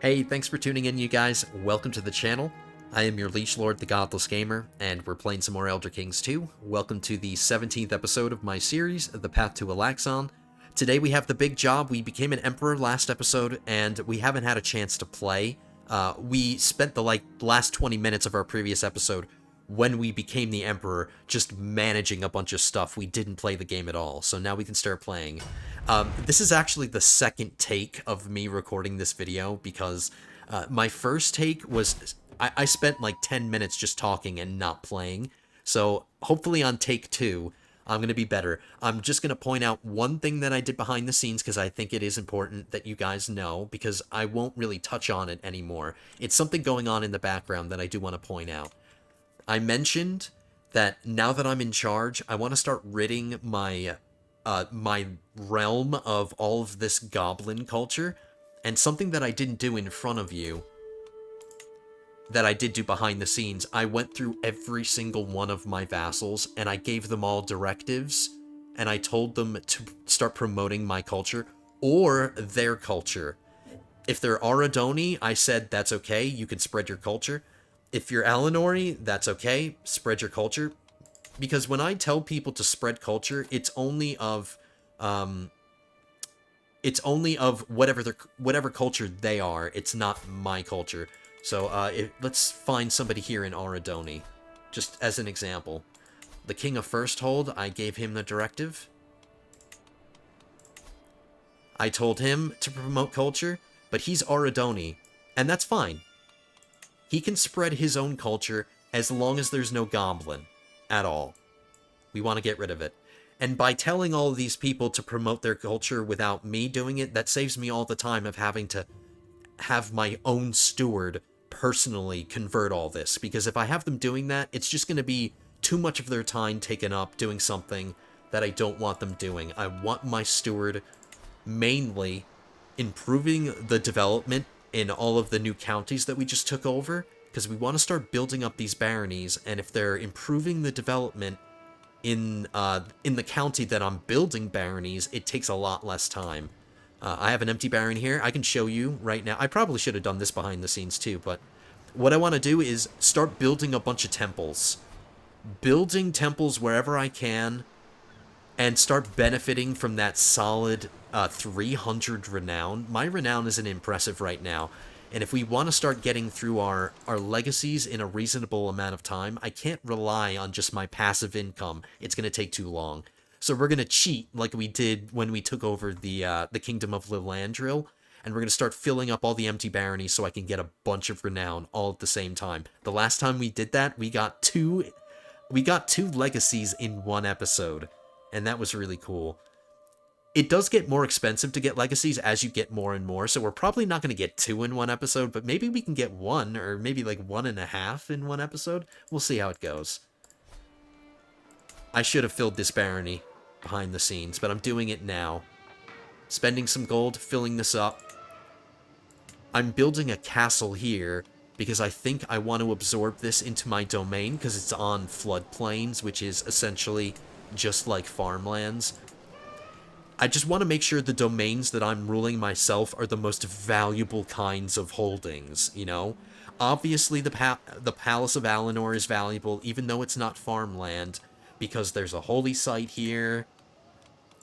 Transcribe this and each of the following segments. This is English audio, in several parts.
Hey, thanks for tuning in, you guys. Welcome to the channel. I am your Liege Lord, the Godless Gamer, and we're playing some more Elder Kings 2. Welcome to the 17th episode of my series, The Path to Alaxon. Today we have the big job. We became an Emperor last episode, and we haven't had a chance to play. We spent the last 20 minutes of our previous episode when we became the Emperor just managing a bunch of stuff. We didn't play the game at all, so now we can start playing. This is actually the second take of me recording this video because my first take was I spent like 10 minutes just talking and not playing. So hopefully on take 2, I'm going to be better. I'm just going to point out one thing that I did behind the scenes because I think it is important that you guys know, because I won't really touch on it anymore. It's something going on in the background that I do want to point out. I mentioned that now that I'm in charge, I want to start ridding my my realm of all of this goblin culture, and something that I didn't do in front of you, that I did do behind the scenes, I went through every single one of my vassals, and I gave them all directives, and I told them to start promoting my culture, or their culture. If they're Aradoni, I said, that's okay, you can spread your culture. If you're Alinori, that's okay, spread your culture. Because when I tell people to spread culture, it's only of whatever culture they are. It's not my culture. So let's find somebody here in Aradoni, just as an example. The King of First Hold, I gave him the directive. I told him to promote culture, but he's Aradoni, and that's fine. He can spread his own culture as long as there's no goblin at all. We want to get rid of it. And by telling all of these people to promote their culture without me doing it, that saves me all the time of having to have my own steward personally convert all this. Because if I have them doing that, it's just going to be too much of their time taken up doing something that I don't want them doing. I want my steward mainly improving the development in all of the new counties that we just took over, because we want to start building up these baronies, and if they're improving the development in the county that I'm building baronies, it takes a lot less time. I have an empty barony here. I can show you right now. I probably should have done this behind the scenes too, but what I want to do is start building a bunch of temples. Building temples wherever I can, and start benefiting from that solid 300 renown. My renown isn't impressive right now, and if we want to start getting through our legacies in a reasonable amount of time, I can't rely on just my passive income. It's going to take too long. So we're going to cheat like we did when we took over the Kingdom of Lilandril, and we're going to start filling up all the empty baronies so I can get a bunch of renown all at the same time. The last time we did that, we got two legacies in one episode, and that was really cool. It does get more expensive to get legacies as you get more and more, so we're probably not going to get 2 in one episode, but maybe we can get 1, or maybe like 1.5 in one episode. We'll see how it goes. I should have filled this barony behind the scenes, but I'm doing it now. Spending some gold, filling this up. I'm building a castle here because I think I want to absorb this into my domain because it's on floodplains, which is essentially just like farmlands. I just want to make sure the domains that I'm ruling myself are the most valuable kinds of holdings, you know? Obviously, the Palace of Alinor is valuable, even though it's not farmland, because there's a holy site here,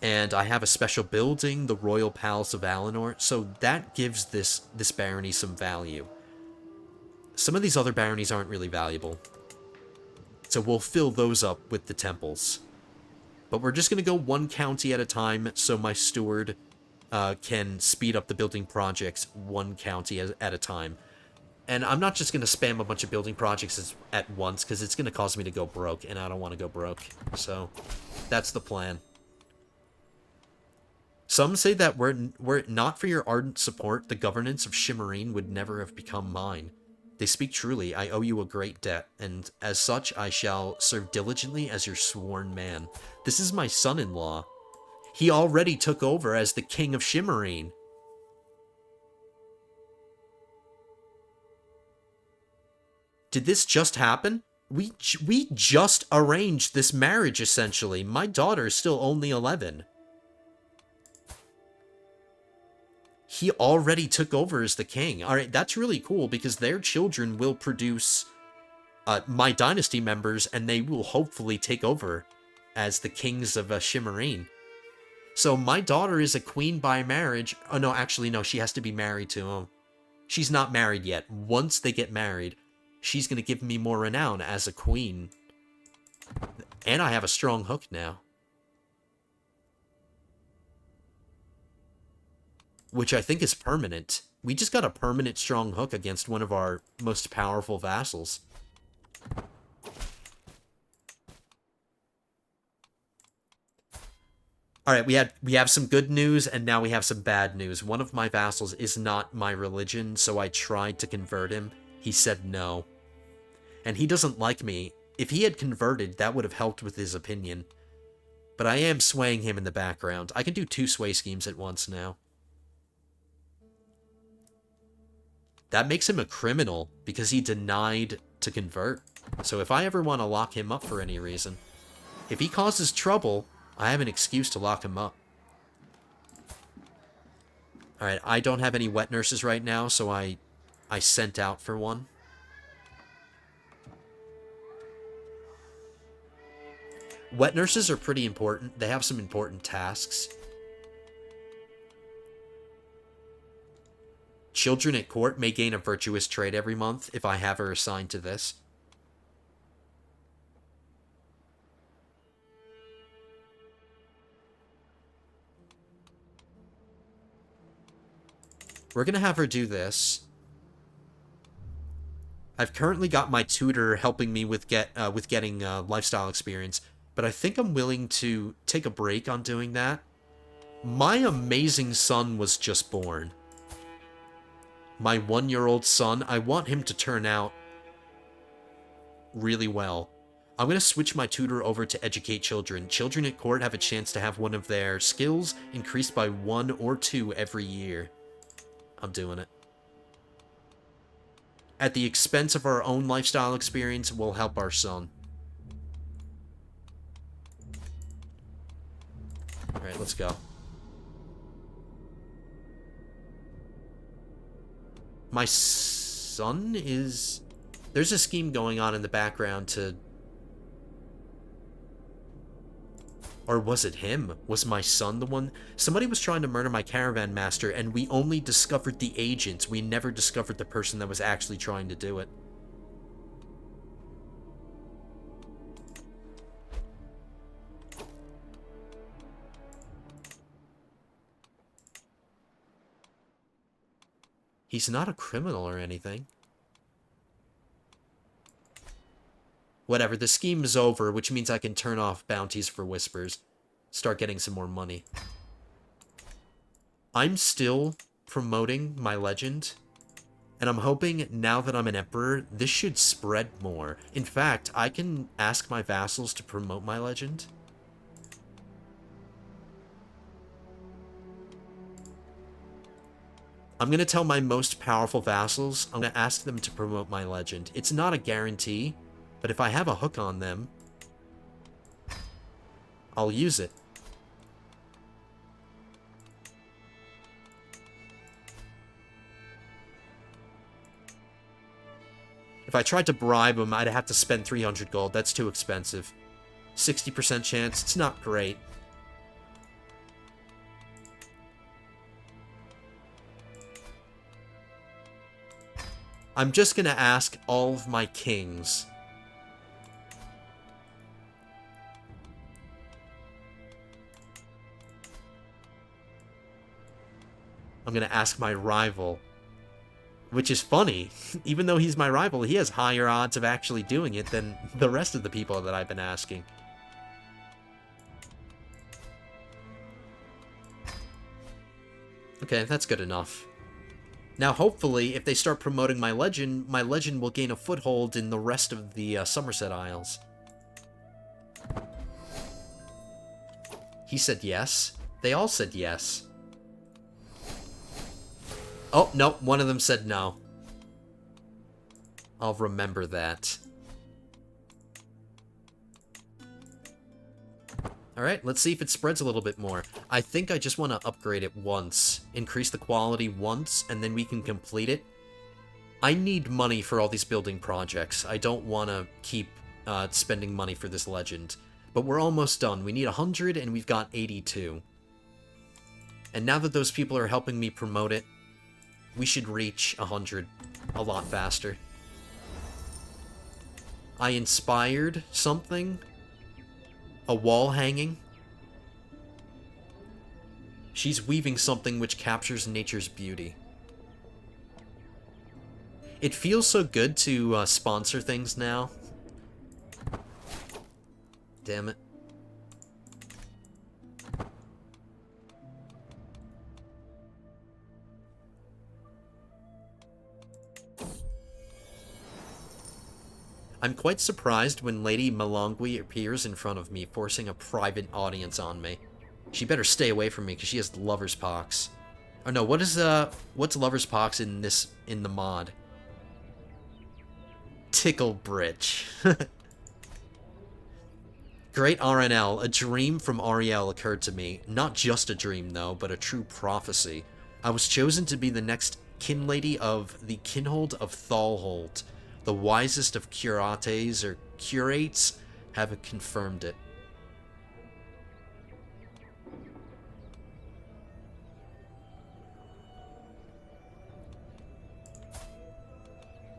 and I have a special building, the Royal Palace of Alinor, so that gives this barony some value. Some of these other baronies aren't really valuable, so we'll fill those up with the temples. But we're just going to go one county at a time so my steward can speed up the building projects one county at a time. And I'm not just going to spam a bunch of building projects at once because it's going to cause me to go broke, and I don't want to go broke. So that's the plan. Some say that were it not for your ardent support, the governance of Shimmerine would never have become mine. They speak truly. I owe you a great debt, and as such I shall serve diligently as your sworn man. This is my son-in-law. He already took over as the King of Shimmerine. Did this just happen? We just arranged this marriage, essentially. My daughter is still only 11. he already took over as the king. All right, that's really cool because their children will produce my dynasty members, and they will hopefully take over as the kings of Shimmerine. So my daughter is a queen by marriage. Oh, no, actually, no, she has to be married to him. She's not married yet. Once they get married, she's going to give me more renown as a queen. And I have a strong hook now. Which I think is permanent. We just got a permanent strong hook against one of our most powerful vassals. Alright, we have some good news, and now we have some bad news. One of my vassals is not my religion, so I tried to convert him. He said no. And he doesn't like me. If he had converted, that would have helped with his opinion. But I am swaying him in the background. I can do 2 sway schemes at once now. That makes him a criminal, because he denied to convert. So if I ever want to lock him up for any reason, if he causes trouble, I have an excuse to lock him up. Alright, I don't have any wet nurses right now, so I sent out for one. Wet nurses are pretty important. They have some important tasks. Children at court may gain a virtuous trait every month if I have her assigned to this. We're going to have her do this. I've currently got my tutor helping me with getting lifestyle experience, but I think I'm willing to take a break on doing that. My amazing son was just born. My 1-year-old son, I want him to turn out really well. I'm going to switch my tutor over to educate children. Children at court have a chance to have one of their skills increased by 1 or 2 every year. I'm doing it. At the expense of our own lifestyle experience, we'll help our son. Alright, let's go. My son is... There's a scheme going on in the background to... Or was it him? Was my son the one? Somebody was trying to murder my caravan master, and we only discovered the agent. We never discovered the person that was actually trying to do it. He's not a criminal or anything. Whatever, the scheme is over, which means I can turn off bounties for whispers. Start getting some more money. I'm still promoting my legend, and I'm hoping now that I'm an emperor, this should spread more. In fact, I can ask my vassals to promote my legend. I'm going to tell my most powerful vassals, I'm going to ask them to promote my legend. It's not a guarantee, but if I have a hook on them, I'll use it. If I tried to bribe them, I'd have to spend 300 gold. That's too expensive. 60% chance. It's not great. I'm just going to ask all of my kings. I'm going to ask my rival. Which is funny. Even though he's my rival, he has higher odds of actually doing it than the rest of the people that I've been asking. Okay, that's good enough. Now, hopefully, if they start promoting my legend will gain a foothold in the rest of the Somerset Isles. He said yes. They all said yes. Oh, no, one of them said no. I'll remember that. Alright, let's see if it spreads a little bit more. I think I just want to upgrade it once. Increase the quality once, and then we can complete it. I need money for all these building projects. I don't want to keep spending money for this legend. But we're almost done. We need 100, and we've got 82. And now that those people are helping me promote it, we should reach 100 a lot faster. I inspired something. A wall hanging. She's weaving something which captures nature's beauty. It feels so good to sponsor things now. Damn it. I'm quite surprised when Lady Malongui appears in front of me, forcing a private audience on me. She better stay away from me, because she has lover's pox. Oh no, what's lover's pox in the mod? Tickle Bridge. Great RNL, a dream from Ariel occurred to me. Not just a dream, though, but a true prophecy. I was chosen to be the next kin lady of the Kinhold of Thalhold. The wisest of curates, or curates, have confirmed it.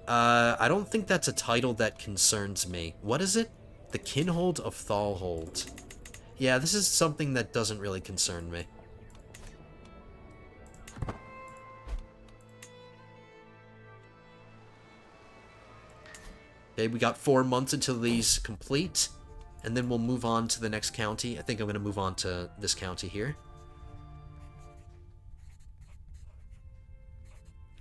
I don't think that's a title that concerns me. What is it? The Kinhold of Thalhold. Yeah, this is something that doesn't really concern me. Okay, we got 4 months until these complete, and then we'll move on to the next county. I think I'm going to move on to this county here.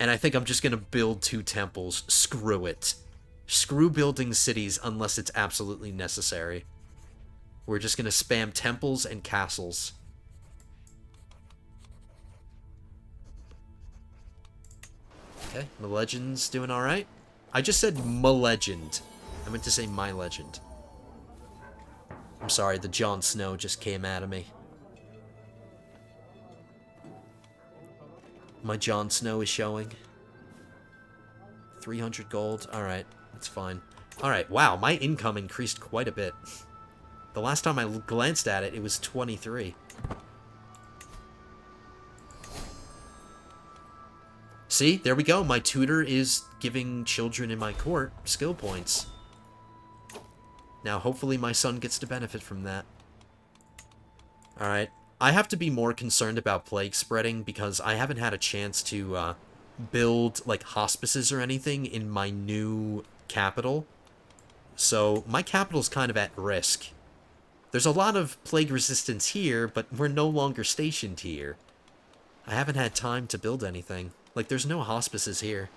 And I think I'm just going to build 2 temples. Screw it. Screw building cities unless it's absolutely necessary. We're just going to spam temples and castles. Okay, my legend's doing alright. I just said my legend. I meant to say my legend. I'm sorry, the Jon Snow just came out of me. My Jon Snow is showing. 300 gold. Alright, that's fine. Alright, wow, my income increased quite a bit. The last time I glanced at it, it was 23. See, there we go. My tutor is giving children in my court skill points. Now, hopefully my son gets to benefit from that. Alright. I have to be more concerned about plague spreading because I haven't had a chance to build, like, hospices or anything in my new capital. So, my capital's kind of at risk. There's a lot of plague resistance here, but we're no longer stationed here. I haven't had time to build anything. Like, there's no hospices here.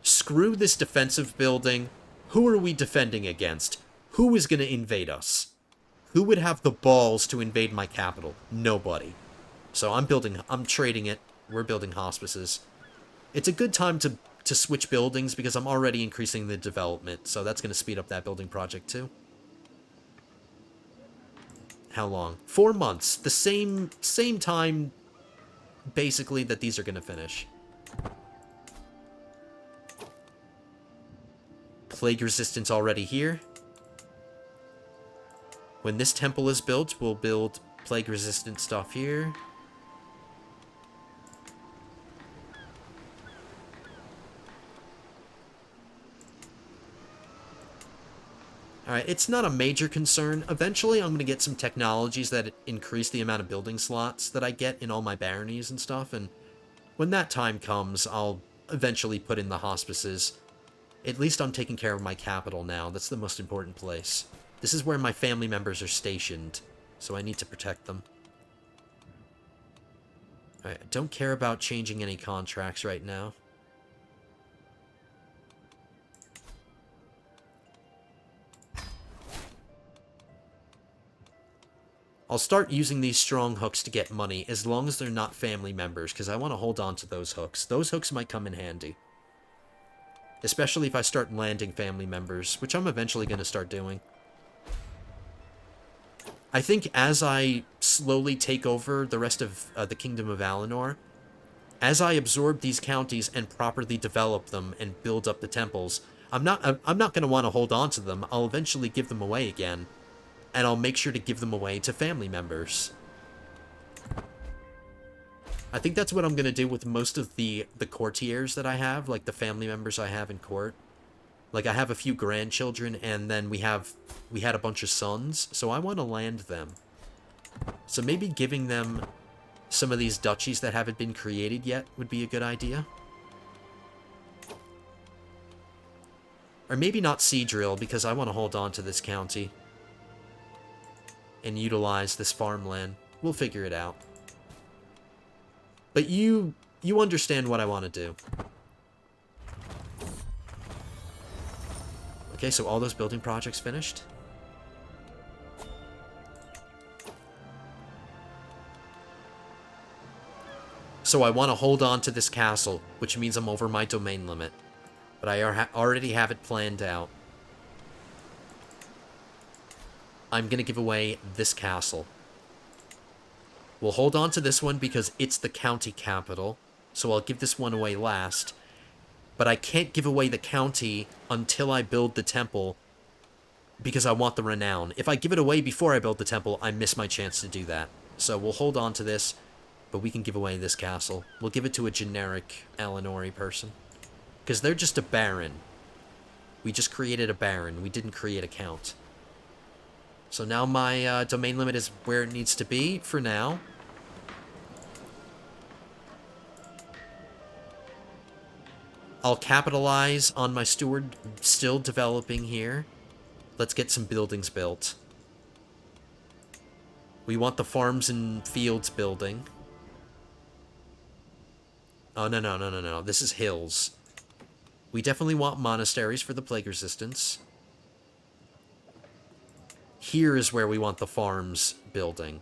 Screw this defensive building. Who are we defending against? Who is going to invade us? Who would have the balls to invade my capital? Nobody. So I'm trading it. We're building hospices. It's a good time to switch buildings because I'm already increasing the development. So that's going to speed up that building project too. How long? 4 months. The same time, basically, that these are going to finish. Plague resistance already here. When this temple is built, we'll build plague resistant stuff here. Alright, it's not a major concern. Eventually, I'm going to get some technologies that increase the amount of building slots that I get in all my baronies and stuff, and when that time comes, I'll eventually put in the hospices. At least I'm taking care of my capital now. That's the most important place. This is where my family members are stationed, so I need to protect them. Alright, I don't care about changing any contracts right now. I'll start using these strong hooks to get money, as long as they're not family members, because I want to hold on to those hooks. Those hooks might come in handy. Especially if I start landing family members, which I'm eventually going to start doing. I think as I slowly take over the rest of the Kingdom of Valinor, as I absorb these counties and properly develop them and build up the temples, I'm not going to want to hold on to them. I'll eventually give them away again, and I'll make sure to give them away to family members. I think that's what I'm going to do with most of the courtiers that I have, like the family members I have in court. Like, I have a few grandchildren, and then we had a bunch of sons, so I want to land them. So maybe giving them some of these duchies that haven't been created yet would be a good idea. Or maybe not Seadrill, because I want to hold on to this county and utilize this farmland. We'll figure it out. But you understand what I want to do. Okay, so all those building projects finished? So I want to hold on to this castle, which means I'm over my domain limit. But I already have it planned out. I'm going to give away this castle. We'll hold on to this one because it's the county capital, so I'll give this one away last. But I can't give away the county until I build the temple because I want the renown. If I give it away before I build the temple, I miss my chance to do that. So we'll hold on to this, but we can give away this castle. We'll give it to a generic Alinori person because they're just a baron. We just created a baron. We didn't create a count. So now my domain limit is where it needs to be for now. I'll capitalize on my steward still developing here. Let's get some buildings built. We want the farms and fields building. Oh, no. This is hills. We definitely want monasteries for the plague resistance. Here is where we want the farms building.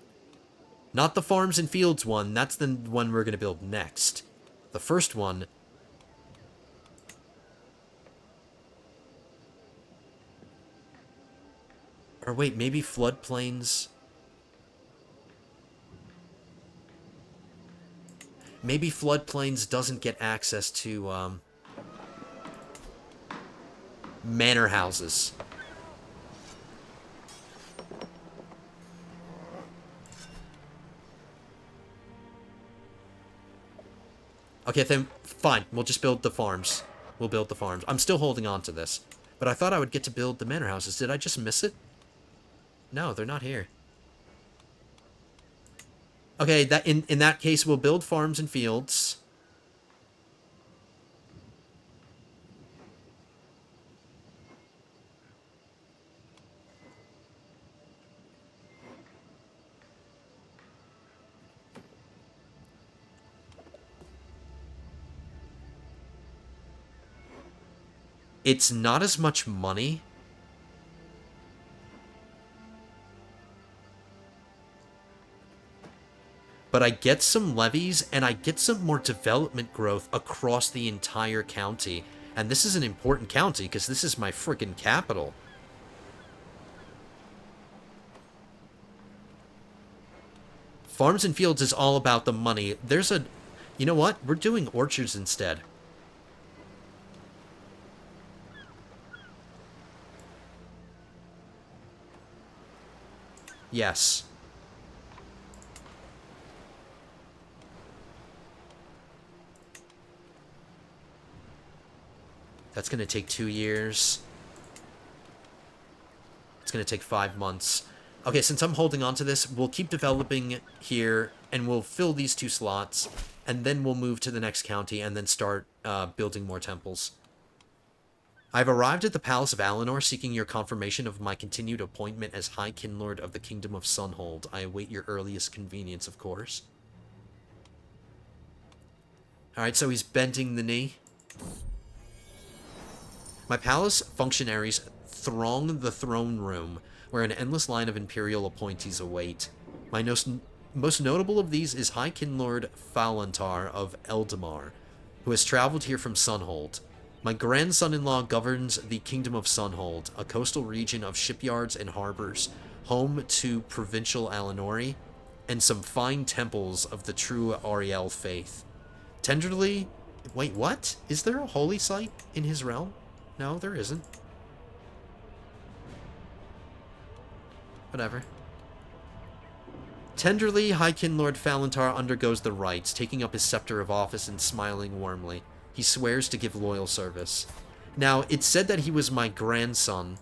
Not the farms and fields one. That's the one we're going to build next. The first one... Or wait, maybe floodplains... Maybe floodplains doesn't get access to, manor houses. Okay, then, fine. We'll just build the farms. We'll build the farms. I'm still holding on to this. But I thought I would get to build the manor houses. Did I just miss it? No, they're not here. Okay, that in that case, we'll build farms and fields. It's not as much money. But I get some levies, and I get some more development growth across the entire county. And this is an important county, because this is my frickin' capital. Farms and fields is all about the money. There's a... You know what? We're doing orchards instead. Yes. That's going to take 2 years. It's going to take 5 months. Okay, since I'm holding on to this, we'll keep developing here, and we'll fill these 2 slots, and then we'll move to the next county, and then start building more temples. I've arrived at the Palace of Alinor, seeking your confirmation of my continued appointment as High Kinlord of the Kingdom of Sunhold. I await your earliest convenience, of course. Alright, so he's bending the knee. My palace functionaries throng the throne room, where an endless line of imperial appointees await. My most notable of these is High Kinlord Falantar of Eldamar, who has traveled here from Sunhold. My grandson-in-law governs the Kingdom of Sunhold, a coastal region of shipyards and harbors, home to provincial Alinori, and some fine temples of the true Ariel faith. Tenderly... Wait, what? Is there a holy site in his realm? No, there isn't. Whatever. Tenderly, Highkin Lord Falantar undergoes the rites, taking up his scepter of office and smiling warmly. He swears to give loyal service. Now, it said that he was my grandson.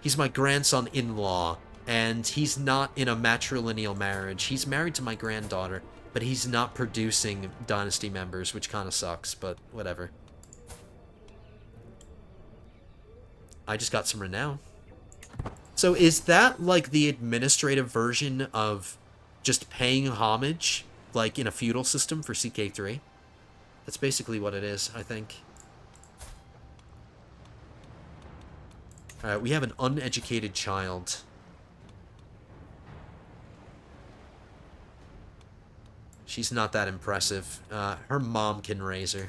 He's my grandson-in-law, and he's not in a matrilineal marriage. He's married to my granddaughter, but he's not producing dynasty members, which kind of sucks, but whatever. I just got some renown. So is that like the administrative version of just paying homage, like in a feudal system for CK3? That's basically what it is, I think. Alright, we have an uneducated child. She's not that impressive. Her mom can raise her.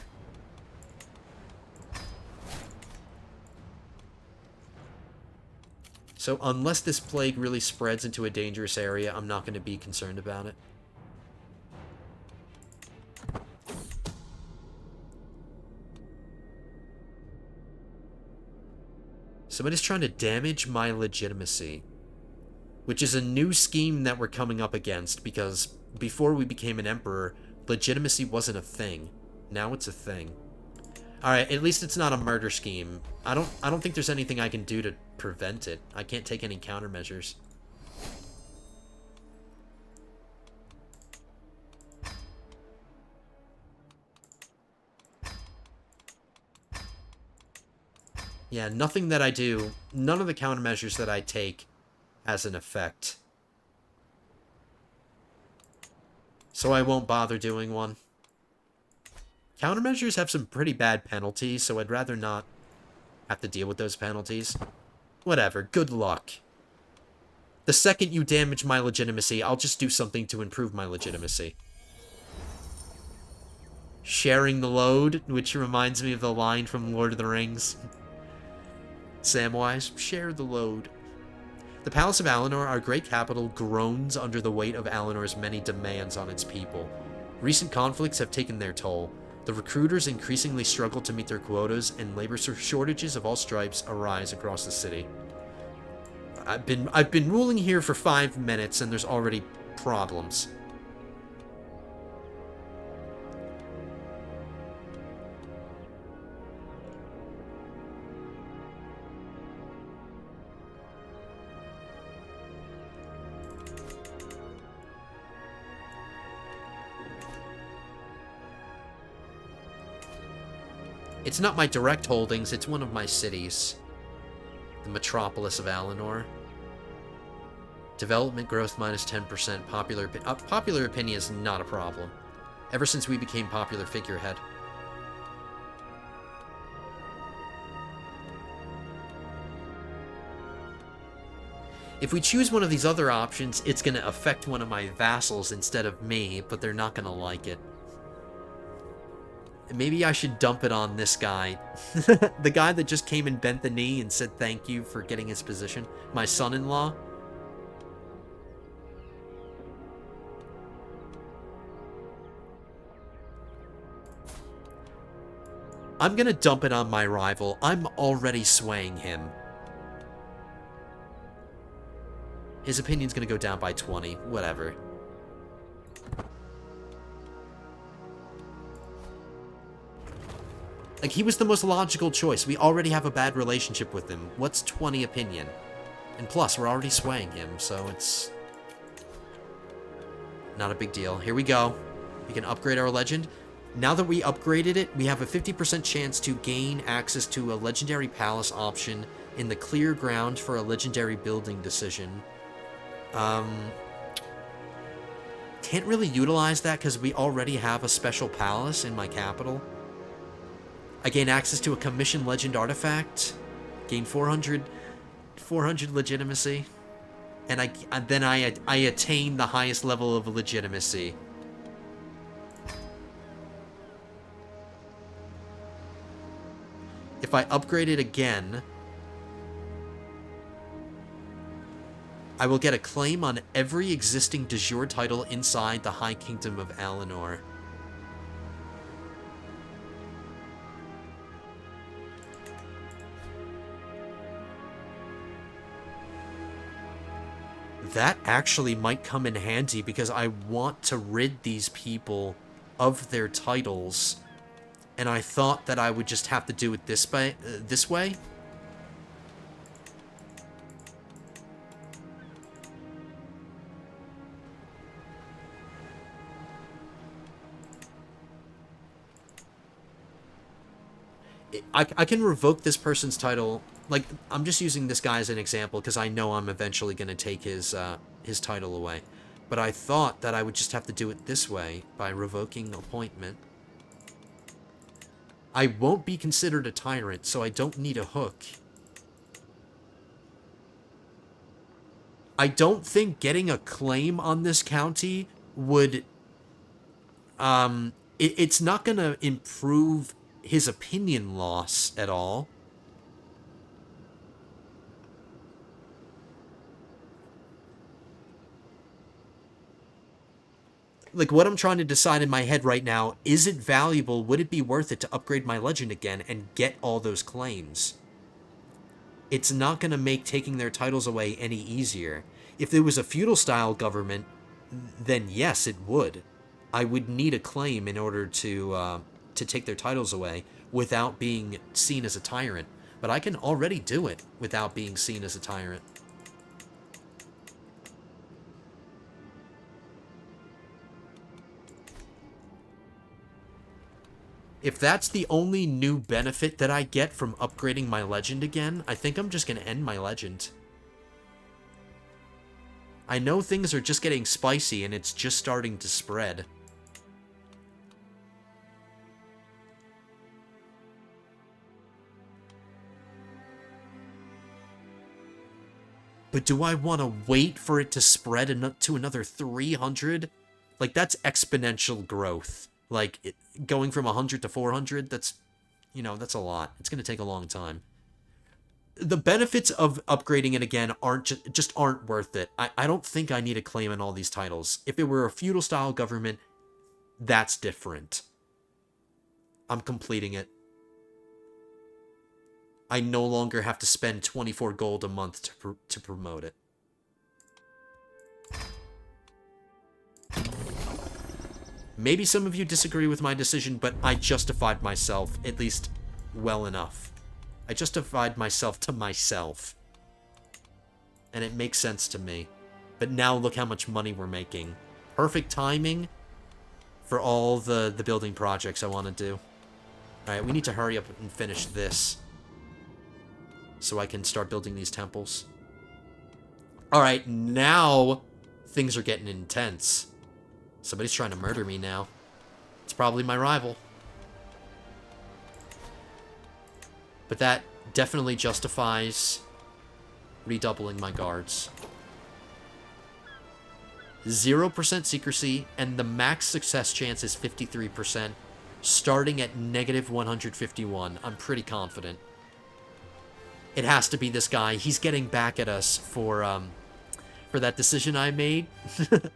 So unless this plague really spreads into a dangerous area, I'm not going to be concerned about it. Somebody's trying to damage my legitimacy, which is a new scheme that we're coming up against, because before we became an emperor, legitimacy wasn't a thing. Now it's a thing. Alright, at least it's not a murder scheme. I don't think there's anything I can do to prevent it. I can't take any countermeasures. Yeah, nothing that I do, none of the countermeasures that I take has an effect. So I won't bother doing one. Countermeasures have some pretty bad penalties, so I'd rather not have to deal with those penalties. Whatever, good luck. The second you damage my legitimacy, I'll just do something to improve my legitimacy. Sharing the load, which reminds me of the line from Lord of the Rings. Samwise, share the load. The Palace of Alinor, our great capital, groans under the weight of Alinor's many demands on its people. Recent conflicts have taken their toll. The recruiters increasingly struggle to meet their quotas, and labor shortages of all stripes arise across the city. I've been ruling here for 5 minutes, and there's already problems. It's not my direct holdings, it's one of my cities. The metropolis of Alinor. Development growth minus 10%. Popular opinion is not a problem. Ever since we became popular figurehead. If we choose one of these other options, it's going to affect one of my vassals instead of me, but they're not going to like it. Maybe I should dump it on this guy. The guy that just came and bent the knee and said thank you for getting his position. My son-in-law. I'm gonna dump it on my rival. I'm already swaying him. His opinion's gonna go down by 20. Whatever. Like, he was the most logical choice. We already have a bad relationship with him. What's 20 opinion? And plus, we're already swaying him, so it's not a big deal. Here we go. We can upgrade our legend. Now that we upgraded it, we have a 50% chance to gain access to a legendary palace option in the clear ground for a legendary building decision. Can't really utilize that because we already have a special palace in my capital. I gain access to a commissioned legend artifact, gain 400 legitimacy, and then I attain the highest level of legitimacy. If I upgrade it again, I will get a claim on every existing de jure title inside the High Kingdom of Alinor. That actually might come in handy because I want to rid these people of their titles, and I thought that I would just have to do it this way. I can revoke this person's title. Like, I'm just using this guy as an example because I know I'm eventually going to take his title away. But I thought that I would just have to do it this way by revoking appointment. I won't be considered a tyrant, so I don't need a hook. I don't think getting a claim on this county would... it's not going to improve his opinion loss at all. Like, what I'm trying to decide in my head right now, is it valuable? Would it be worth it to upgrade my legend again and get all those claims? It's not going to make taking their titles away any easier. If there was a feudal-style government, then yes, it would. I would need a claim in order to take their titles away without being seen as a tyrant. But I can already do it without being seen as a tyrant. If that's the only new benefit that I get from upgrading my legend again, I think I'm just going to end my legend. I know things are just getting spicy and it's just starting to spread. But do I want to wait for it to spread to another 300? Like, that's exponential growth. Like, going from 100 to 400, that's a lot. It's going to take a long time. The benefits of upgrading it again just aren't worth it. I don't think I need a claim on all these titles. If it were a feudal-style government, that's different. I'm completing it. I no longer have to spend 24 gold a month to promote it. Maybe some of you disagree with my decision, but I justified myself, at least well enough. I justified myself to myself. And it makes sense to me. But now look how much money we're making. Perfect timing for all the building projects I want to do. Alright, we need to hurry up and finish this, so I can start building these temples. Alright, now things are getting intense. Somebody's trying to murder me now. It's probably my rival. But that definitely justifies redoubling my guards. 0% secrecy, and the max success chance is 53%, starting at negative 151. I'm pretty confident. It has to be this guy. He's getting back at us for that decision I made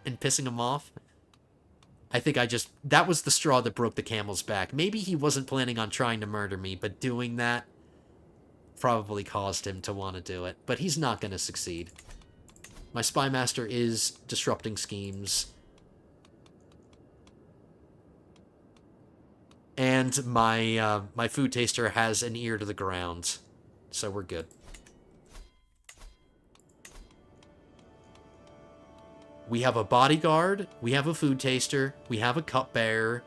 and pissing him off. I think that was the straw that broke the camel's back. Maybe he wasn't planning on trying to murder me, but doing that probably caused him to want to do it. But he's not going to succeed. My spy master is disrupting schemes. And my food taster has an ear to the ground. So we're good. We have a bodyguard, we have a food taster, we have a cupbearer.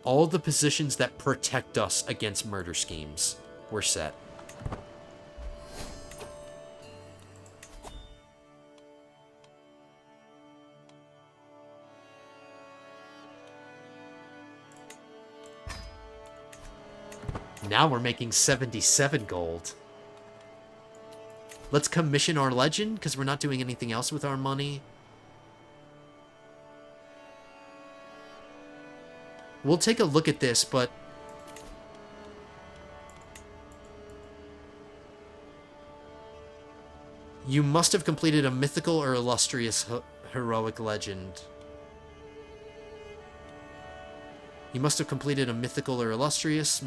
All the positions that protect us against murder schemes. We're set. Now we're making 77 gold. Let's commission our legend, because we're not doing anything else with our money. We'll take a look at this, but You must have completed a mythical or illustrious heroic legend. You must have completed a mythical or illustrious.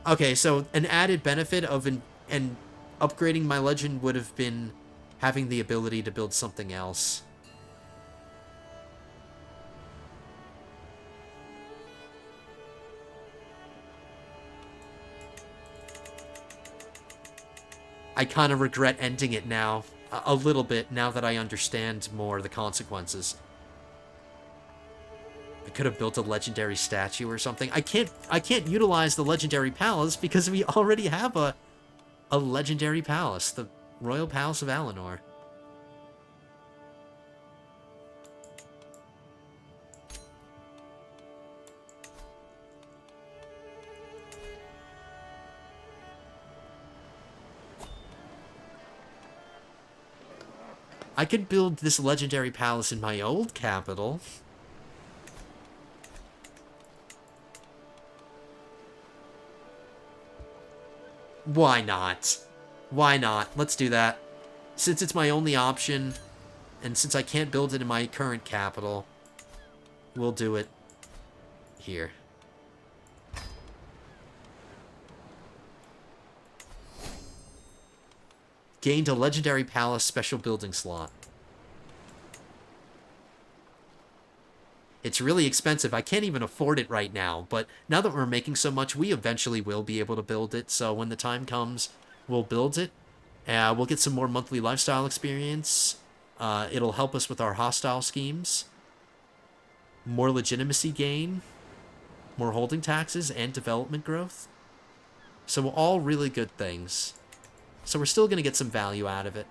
Okay, so an added benefit of and upgrading my legend would have been having the ability to build something else. I kind of regret ending it now, a little bit, now that I understand more the consequences. I could have built a legendary statue or something. I can't utilize the legendary palace because we already have a legendary palace, the Royal Palace of Alinor. I could build this legendary palace in my old capital. Why not? Why not? Let's do that. Since it's my only option, and since I can't build it in my current capital, we'll do it here. Gained a legendary palace special building slot. It's really expensive. I can't even afford it right now, but now that we're making so much, we eventually will be able to build it. So when the time comes, we'll build it. We'll get some more monthly lifestyle experience. It'll help us with our hostile schemes. More legitimacy gain. More holding taxes and development growth. So all really good things. So we're still going to get some value out of it.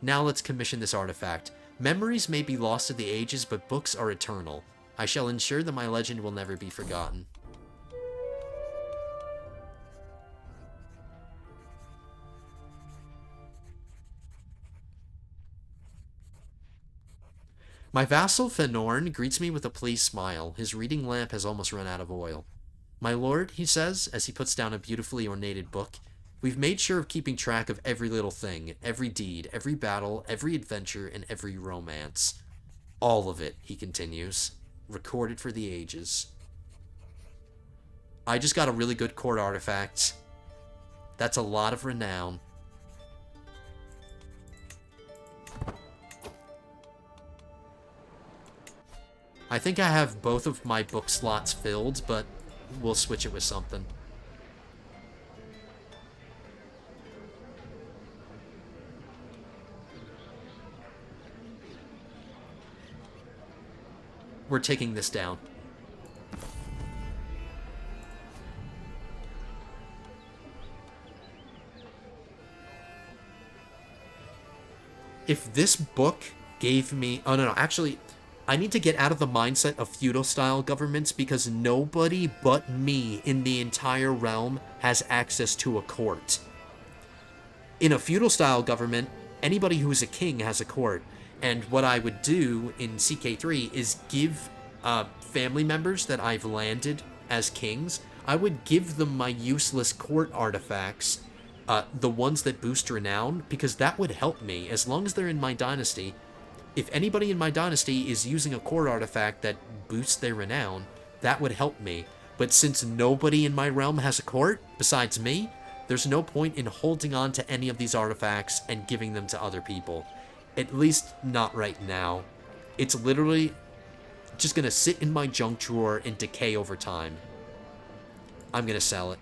Now let's commission this artifact. Memories may be lost to the ages, but books are eternal. I shall ensure that my legend will never be forgotten. My vassal Fenorn greets me with a pleased smile. His reading lamp has almost run out of oil. My lord, he says, as he puts down a beautifully ornated book, we've made sure of keeping track of every little thing, every deed, every battle, every adventure, and every romance. All of it, he continues, recorded for the ages. I just got a really good court artifact. That's a lot of renown. I think I have both of my book slots filled, but we'll switch it with something. We're taking this down. If this book gave me... Oh, no, actually, I need to get out of the mindset of feudal-style governments because nobody but me in the entire realm has access to a court. In a feudal-style government, anybody who is a king has a court. And what I would do in CK3 is give family members that I've landed as kings, I would give them my useless court artifacts, the ones that boost renown, because that would help me. As long as they're in my dynasty, if anybody in my dynasty is using a court artifact that boosts their renown, that would help me. But since nobody in my realm has a court, besides me, there's no point in holding on to any of these artifacts and giving them to other people. At least not right now. It's literally just going to sit in my junk drawer and decay over time. I'm going to sell it.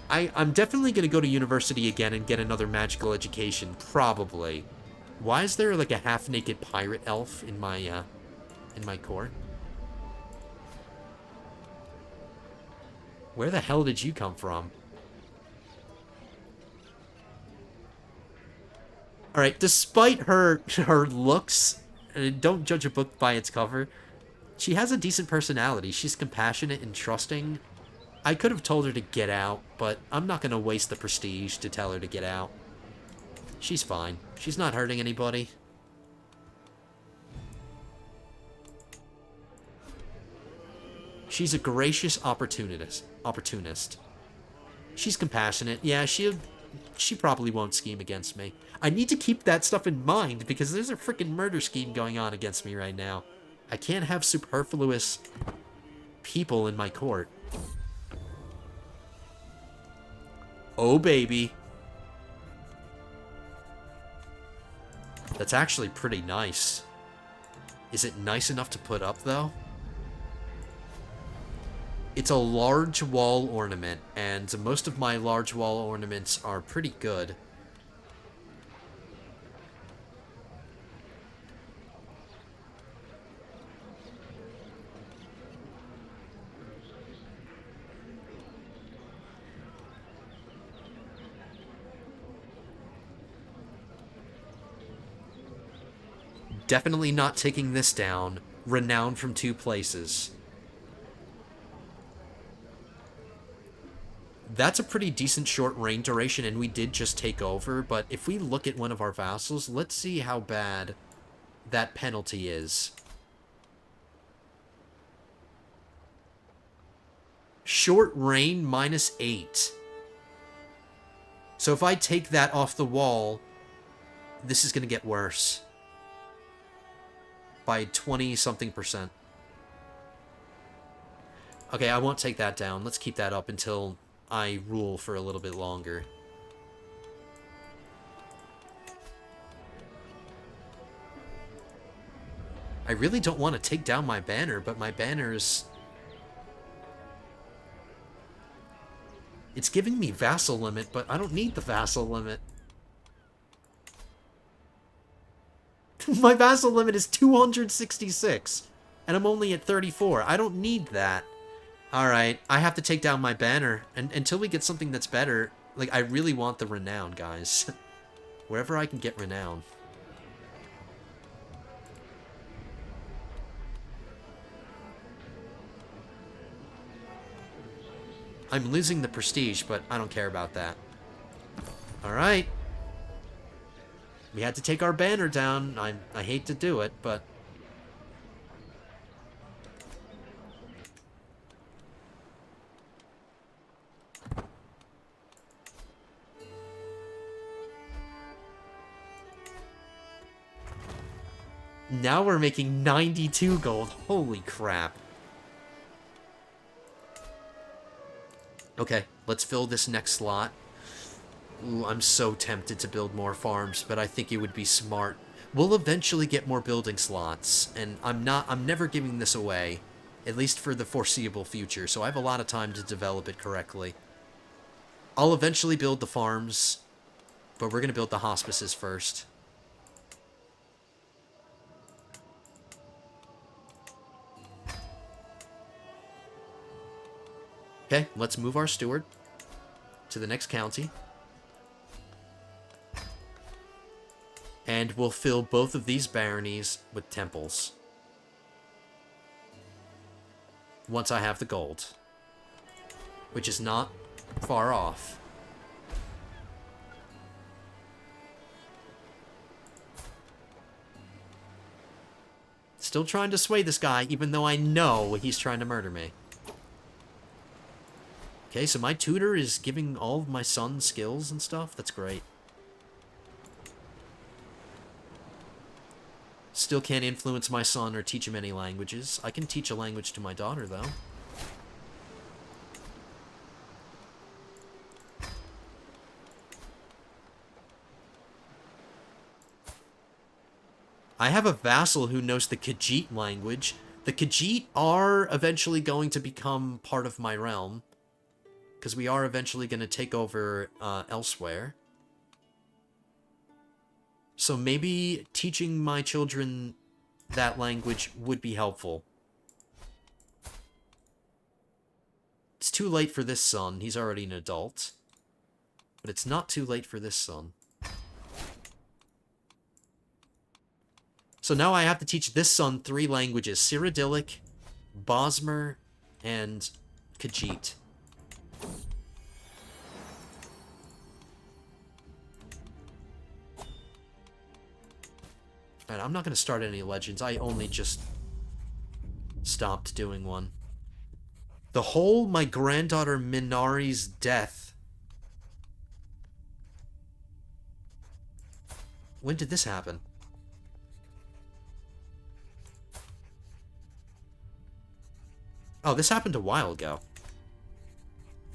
I'm definitely going to go to university again and get another magical education, probably. Why is there like a half-naked pirate elf in my court? Where the hell did you come from? Alright, despite her looks, don't judge a book by its cover, she has a decent personality. She's compassionate and trusting. I could have told her to get out, but I'm not going to waste the prestige to tell her to get out. She's fine. She's not hurting anybody. She's a gracious opportunist. She's compassionate. Yeah, she probably won't scheme against me. I need to keep that stuff in mind because there's a freaking murder scheme going on against me right now. I can't have superfluous people in my court. Oh, baby. That's actually pretty nice. Is it nice enough to put up, though? It's a large wall ornament, and most of my large wall ornaments are pretty good. Definitely not taking this down. Renown from 2 places. That's a pretty decent short reign duration, and we did just take over, but if we look at one of our vassals, let's see how bad that penalty is. Short reign -8. So if I take that off the wall, this is going to get worse. By 20-something%. Okay, I won't take that down. Let's keep that up until I rule for a little bit longer. I really don't want to take down my banner, but my banner's... It's giving me vassal limit, but I don't need the vassal limit. My vassal limit is 266, and I'm only at 34. I don't need that. Alright, I have to take down my banner, and until we get something that's better, like, I really want the renown, guys. Wherever I can get renown. I'm losing the prestige, but I don't care about that. Alright. We had to take our banner down. I hate to do it, but... Now we're making 92 gold. Holy crap. Okay, let's fill this next slot. Ooh, I'm so tempted to build more farms, but I think it would be smart. We'll eventually get more building slots, and I'm never giving this away, at least for the foreseeable future, so I have a lot of time to develop it correctly. I'll eventually build the farms, but we're going to build the hospices first. Okay, let's move our steward to the next county. And we'll fill both of these baronies with temples. Once I have the gold. Which is not far off. Still trying to sway this guy, even though I know he's trying to murder me. Okay, so my tutor is giving all of my son skills and stuff. That's great. Still can't influence my son or teach him any languages. I can teach a language to my daughter, though. I have a vassal who knows the Khajiit language. The Khajiit are eventually going to become part of my realm. Because we are eventually going to take over elsewhere. So maybe teaching my children that language would be helpful. It's too late for this son. He's already an adult. But it's not too late for this son. So now I have to teach this son 3 languages. Cyrodiilic, Bosmer, and Khajiit. Alright, I'm not going to start any legends. I only just stopped doing one. The whole my granddaughter Minari's death. When did this happen? Oh, this happened a while ago.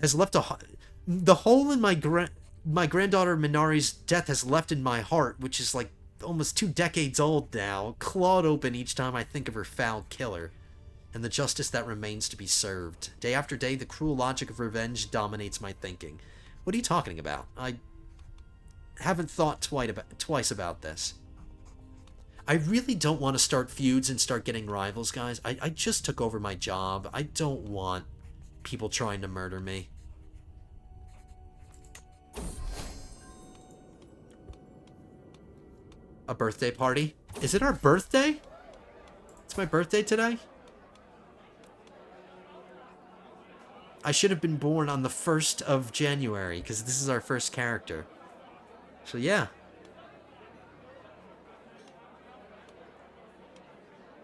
Has left the hole in my granddaughter Minari's death has left in my heart, which is like almost 2 decades old now, clawed open each time I think of her foul killer, and the justice that remains to be served. Day after day, the cruel logic of revenge dominates my thinking. What are you talking about? I haven't thought twice about this. I really don't want to start feuds and start getting rivals, guys. I just took over my job. I don't want people trying to murder me. A birthday party? Is it our birthday? It's my birthday today? I should have been born on the 1st of January, because this is our first character. So yeah.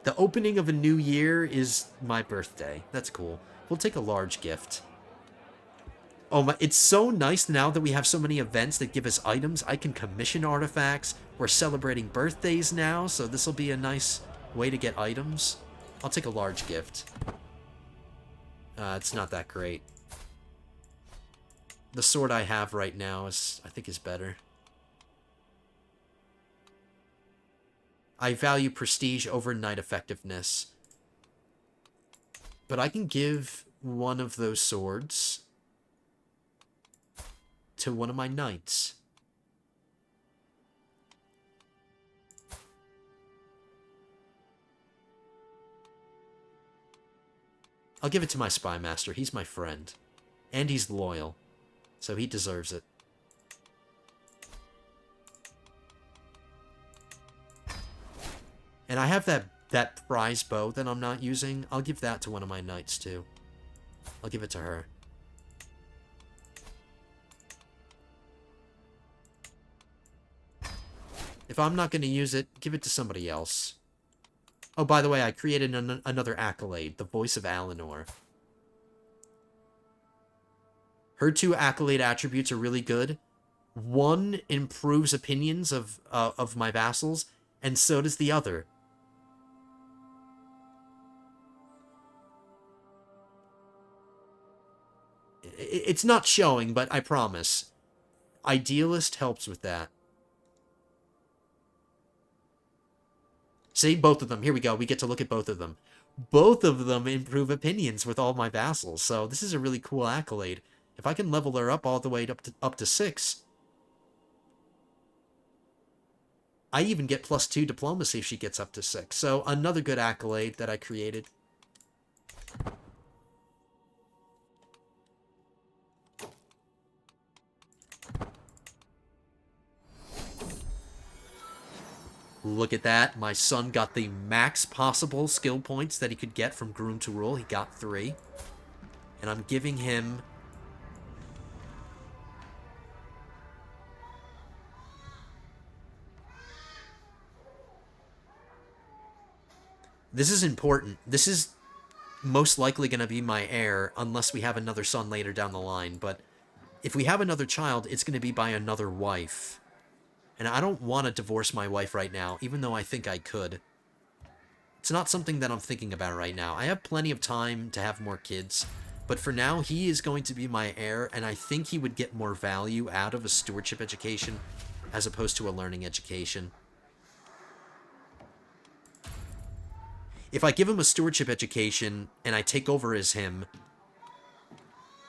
The opening of a new year is my birthday. That's cool. We'll take a large gift. Oh my, it's so nice now that we have so many events that give us items. I can commission artifacts. We're celebrating birthdays now, so this will be a nice way to get items. I'll take a large gift. It's not that great. The sword I have right now I think is better. I value prestige over knight effectiveness. But I can give one of those swords to one of my knights. I'll give it to my spy master. He's my friend. And he's loyal. So he deserves it. And I have that prize bow that I'm not using. I'll give that to one of my knights too. I'll give it to her. If I'm not going to use it, give it to somebody else. Oh, by the way, I created another accolade, the Voice of Alinor. Her 2 accolade attributes are really good. One improves opinions of my vassals, and so does the other. It's not showing, but I promise. Idealist helps with that. See, both of them. Here we go. We get to look at both of them. Both of them improve opinions with all my vassals, so this is a really cool accolade. If I can level her up all the way up to 6, I even get +2 diplomacy if she gets up to 6. So another good accolade that I created. Look at that. My son got the max possible skill points that he could get from Groom to Rule. He got 3. And I'm giving him... This is important. This is most likely going to be my heir, unless we have another son later down the line. But if we have another child, it's going to be by another wife. And I don't want to divorce my wife right now, even though I think I could. It's not something that I'm thinking about right now. I have plenty of time to have more kids. But for now, he is going to be my heir, and I think he would get more value out of a stewardship education as opposed to a learning education. If I give him a stewardship education and I take over as him,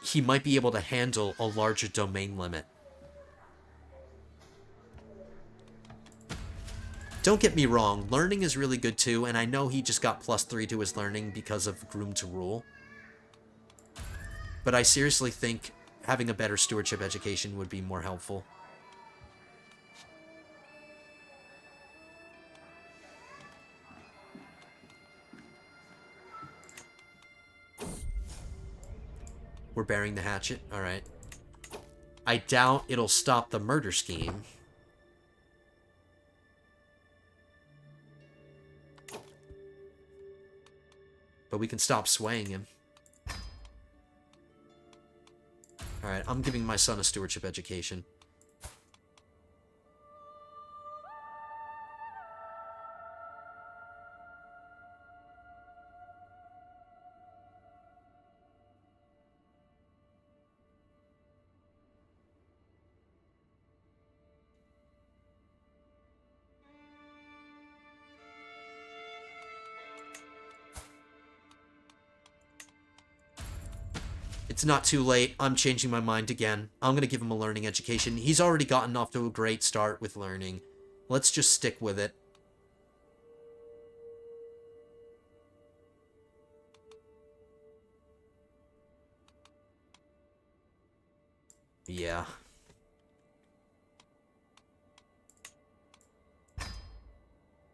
he might be able to handle a larger domain limit. Don't get me wrong, learning is really good too, and I know he just got +3 to his learning because of Groom to Rule. But I seriously think having a better stewardship education would be more helpful. We're burying the hatchet? Alright. I doubt it'll stop the murder scheme. But we can stop swaying him. Alright, I'm giving my son a stewardship education. It's not too late. I'm changing my mind again. I'm going to give him a learning education. He's already gotten off to a great start with learning. Let's just stick with it. Yeah.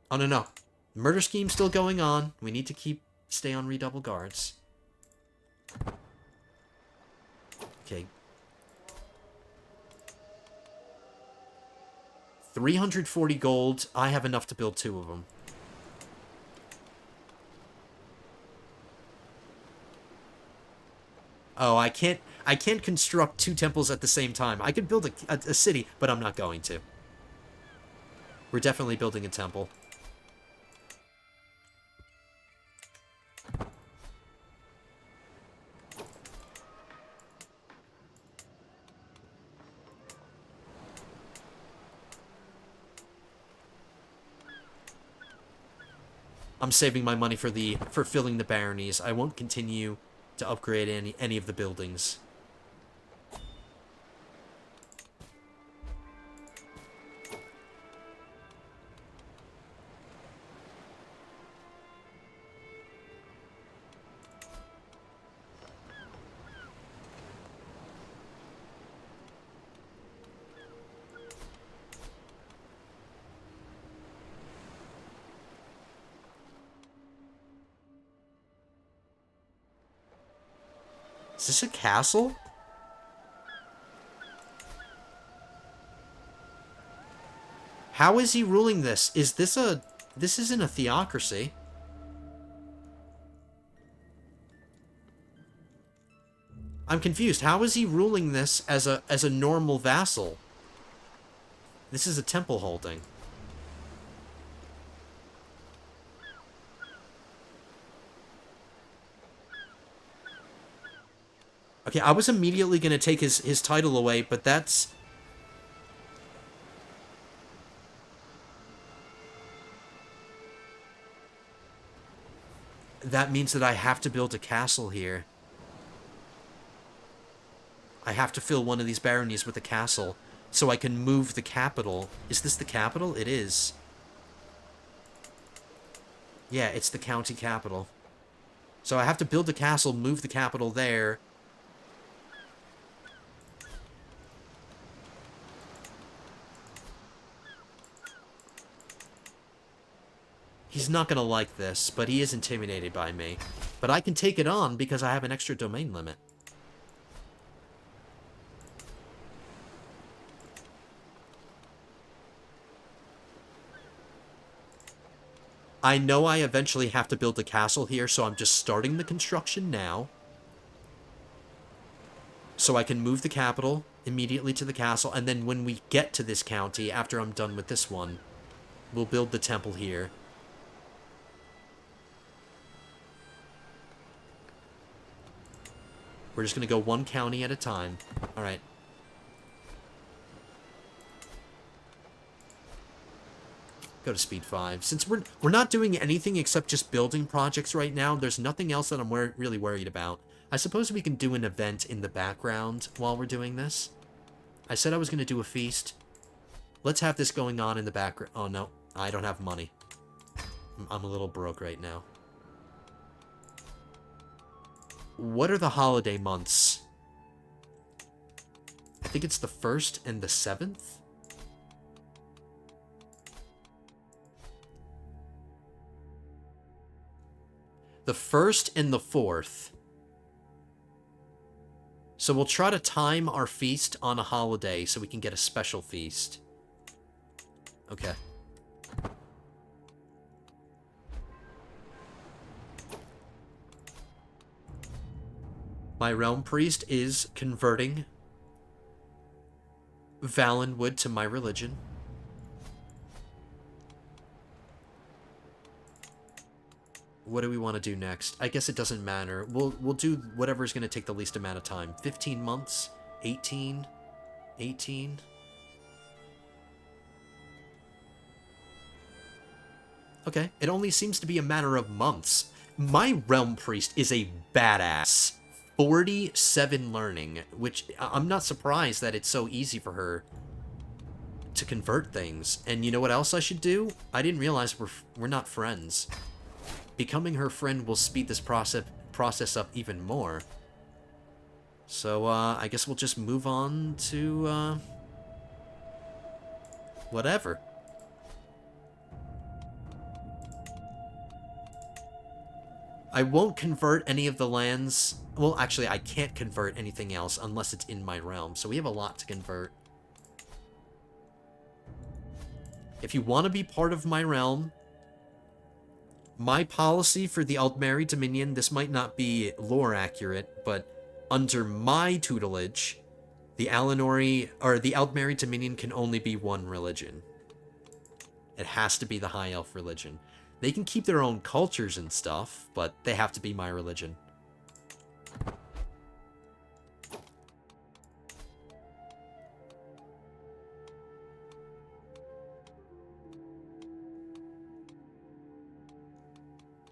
Oh, no, no. Murder scheme's still going on. We need to stay on redouble guards. Okay. 340 gold. I have enough to build 2 of them. Oh, I can't construct 2 temples at the same time. I could build a city, but I'm not going to. We're definitely building a temple. I'm saving my money for filling the baronies. I won't continue to upgrade any of the buildings. Is this a castle? How is he ruling this? This isn't a theocracy. I'm confused. How is he ruling this as a normal vassal? This is a temple holding. Okay, I was immediately going to take his title away, but that's... That means that I have to build a castle here. I have to fill one of these baronies with a castle, so I can move the capital. Is this the capital? It is. Yeah, it's the county capital. So I have to build a castle, move the capital there... He's not going to like this, but he is intimidated by me. But I can take it on because I have an extra domain limit. I know I eventually have to build a castle here, so I'm just starting the construction now. So I can move the capital immediately to the castle, and then when we get to this county, after I'm done with this one, we'll build the temple here. We're just going to go one county at a time. Alright. Go to speed 5. Since we're not doing anything except just building projects right now, there's nothing else that I'm really worried about. I suppose we can do an event in the background while we're doing this. I said I was going to do a feast. Let's have this going on in the background. Oh, no. I don't have money. I'm a little broke right now. What are the holiday months? I think it's the 1st and the 7th? The 1st and the 4th. So we'll try to time our feast on a holiday so we can get a special feast. Okay. My realm priest is converting Valenwood to my religion. What do we want to do next? I guess it doesn't matter. We'll do whatever's going to take the least amount of time. 15 months? 18? 18? Okay, it only seems to be a matter of months. My realm priest is a badass. 47 learning, which I'm not surprised that it's so easy for her to convert things. And you know what else I should do? I didn't realize we're not friends. Becoming her friend will speed this process up even more. So, I guess we'll just move on to, whatever. I won't convert any of the lands. Well, actually, I can't convert anything else unless it's in my realm, so we have a lot to convert. If you want to be part of my realm, my policy for the Aldmeri Dominion, this might not be lore accurate, but under my tutelage, the Aldmeri Dominion can only be one religion. It has to be the High Elf religion. They can keep their own cultures and stuff, but they have to be my religion.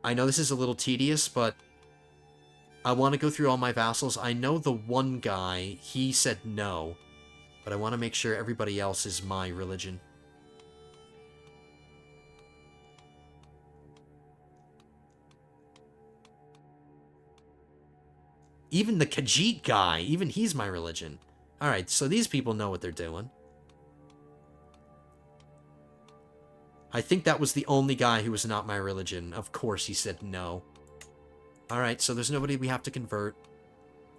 I know this is a little tedious, but I want to go through all my vassals. I know the one guy, he said no, but I want to make sure everybody else is my religion. Even the Khajiit guy, even he's my religion. Alright, so these people know what they're doing. I think that was the only guy who was not my religion. Of course he said no. Alright, so there's nobody we have to convert.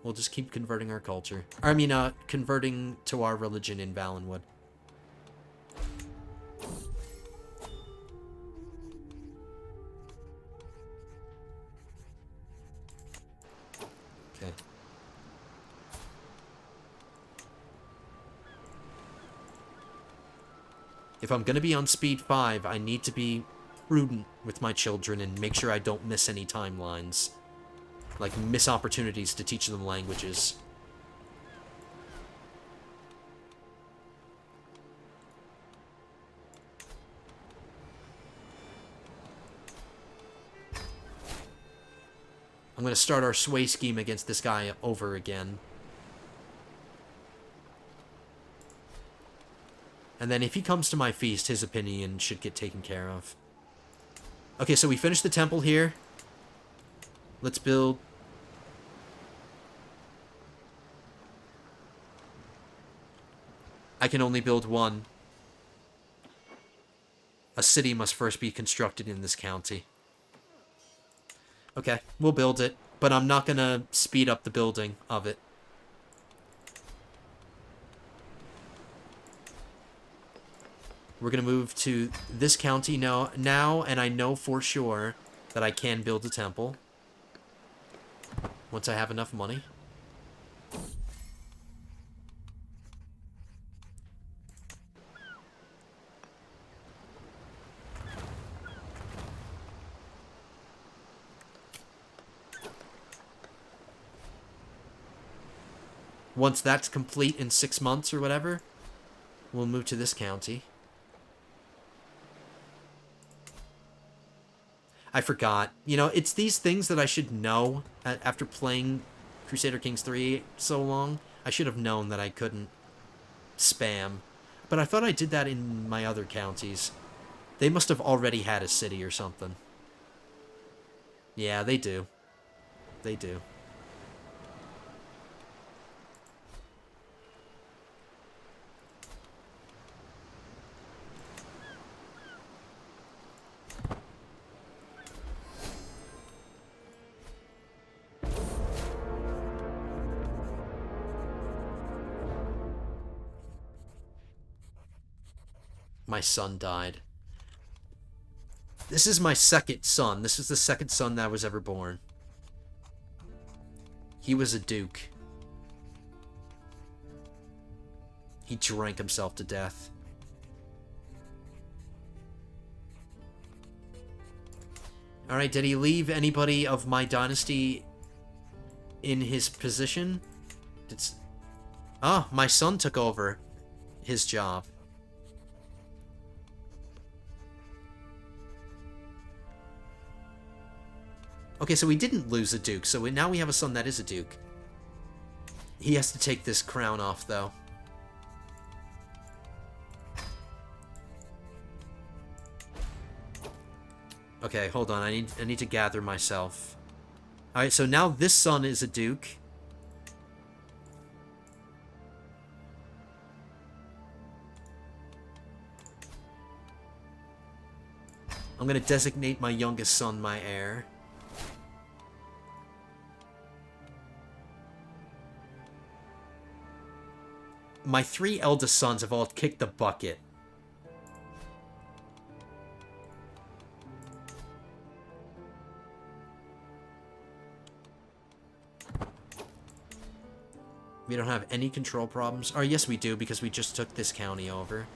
We'll just keep converting our culture. I mean, converting to our religion in Valenwood. Okay. If I'm gonna be on speed 5, I need to be prudent with my children and make sure I don't miss any timelines. Like, miss opportunities to teach them languages. I'm gonna start our sway scheme against this guy over again. And then if he comes to my feast, his opinion should get taken care of. Okay, so we finished the temple here. Let's build... I can only build one. A city must first be constructed in this county. Okay, we'll build it, but I'm not gonna speed up the building of it. We're gonna move to this county now, and I know for sure that I can build a temple. Once I have enough money. Once that's complete in 6 months or whatever, we'll move to this county. I forgot. You know, it's these things that I should know after playing Crusader Kings 3 so long. I should have known that I couldn't spam. But I thought I did that in my other counties. They must have already had a city or something. Yeah, they do. They do. My son died. This is my second son. This is the second son that was ever born. He was a duke. He drank himself to death. Alright, did he leave anybody of my dynasty in his position? My son took over his job. Okay, so we didn't lose a duke, so now we have a son that is a duke. He has to take this crown off, though. Okay, hold on. I need to gather myself. Alright, so now this son is a duke. I'm gonna designate my youngest son my heir. My 3 eldest sons have all kicked the bucket. We don't have any control problems. Or yes, we do, because we just took this county over.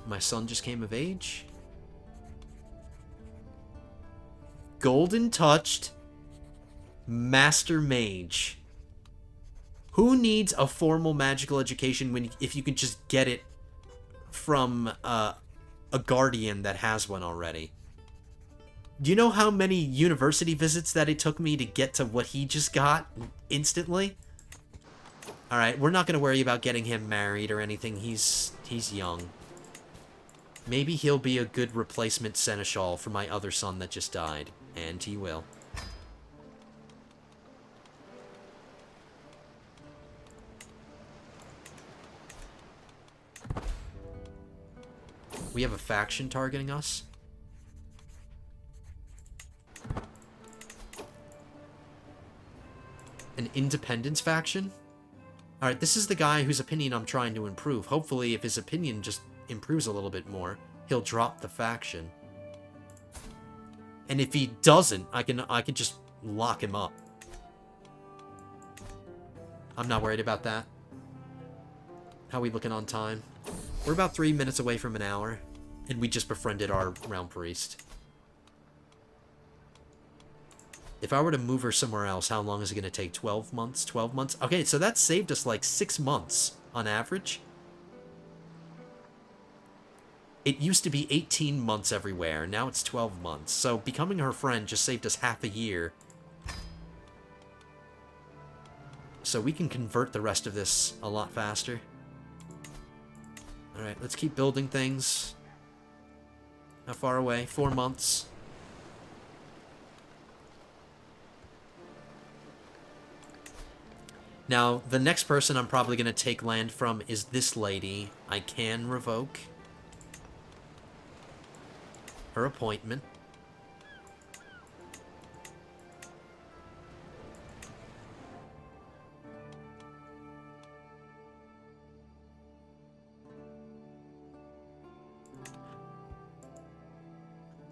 My son just came of age. Golden touched. Master Mage. Who needs a formal magical education if you can just get it from a guardian that has one already? Do you know how many university visits that it took me to get to what he just got instantly? Alright, we're not going to worry about getting him married or anything. He's young. Maybe he'll be a good replacement seneschal for my other son that just died. And he will. We have a faction targeting us. An independence faction? Alright, this is the guy whose opinion I'm trying to improve. Hopefully, if his opinion just improves a little bit more, he'll drop the faction. And if he doesn't, I can just lock him up. I'm not worried about that. How are we looking on time? We're about 3 minutes away from an hour, and we just befriended our realm priest. If I were to move her somewhere else, how long is it going to take? 12 months? 12 months? Okay, so that saved us like 6 months on average. It used to be 18 months everywhere. Now it's 12 months. So becoming her friend just saved us half a year. So we can convert the rest of this a lot faster. Alright, let's keep building things. How far away? 4 months. Now, the next person I'm probably going to take land from is this lady. I can revoke her appointment.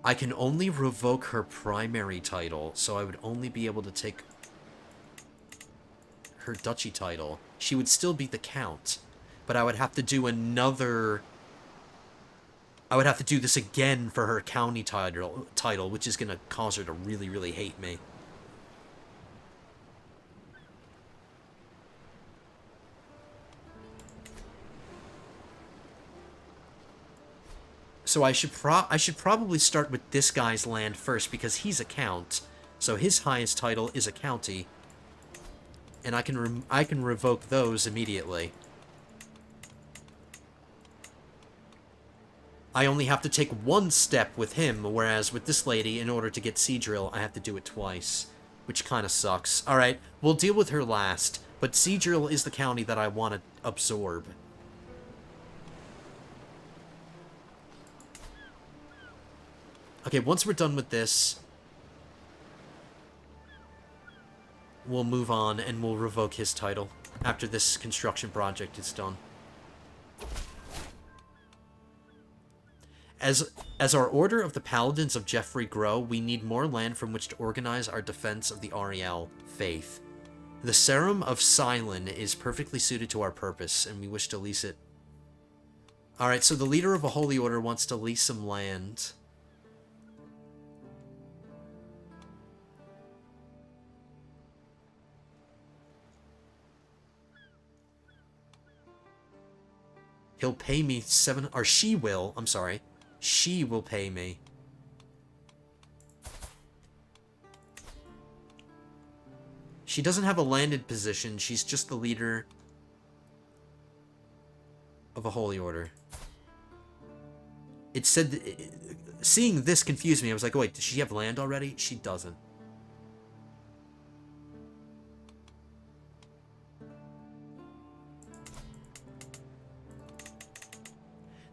I can only revoke her primary title, so I would only be able to take her duchy title. She would still be the count, but I would have to do another... I would have to do this again for her county title, which is going to cause her to really, really hate me. So I should probably start with this guy's land first, because he's a count. So his highest title is a county. And I can revoke those immediately. I only have to take one step with him, whereas with this lady, in order to get Seadrill, I have to do it twice. Which kind of sucks. Alright, we'll deal with her last. But Seadrill is the county that I want to absorb. Okay, once we're done with this, we'll move on and we'll revoke his title after this construction project is done. As our Order of the Paladins of Jeffrey grow, we need more land from which to organize our defense of the Ariel faith. The Serum of Silin is perfectly suited to our purpose, and we wish to lease it. Alright, so the leader of a holy order wants to lease some land. He'll pay me she will, I'm sorry. She will pay me. She doesn't have a landed position, she's just the leader of a holy order. It said, seeing this confused me. I was like, oh, wait, does she have land already? She doesn't.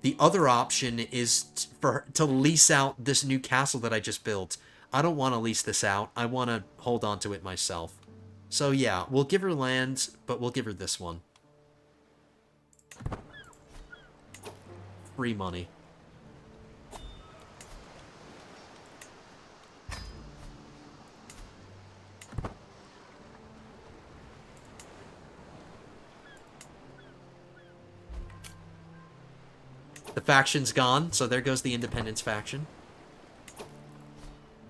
The other option is to lease out this new castle that I just built. I don't want to lease this out. I want to hold on to it myself. So yeah, we'll give her land, but we'll give her this one. Free money. The faction's gone, so there goes the Independence faction.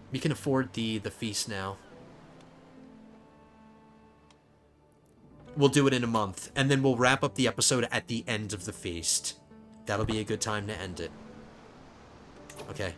We can afford the feast now. We'll do it in a month, and then we'll wrap up the episode at the end of the feast. That'll be a good time to end it. Okay.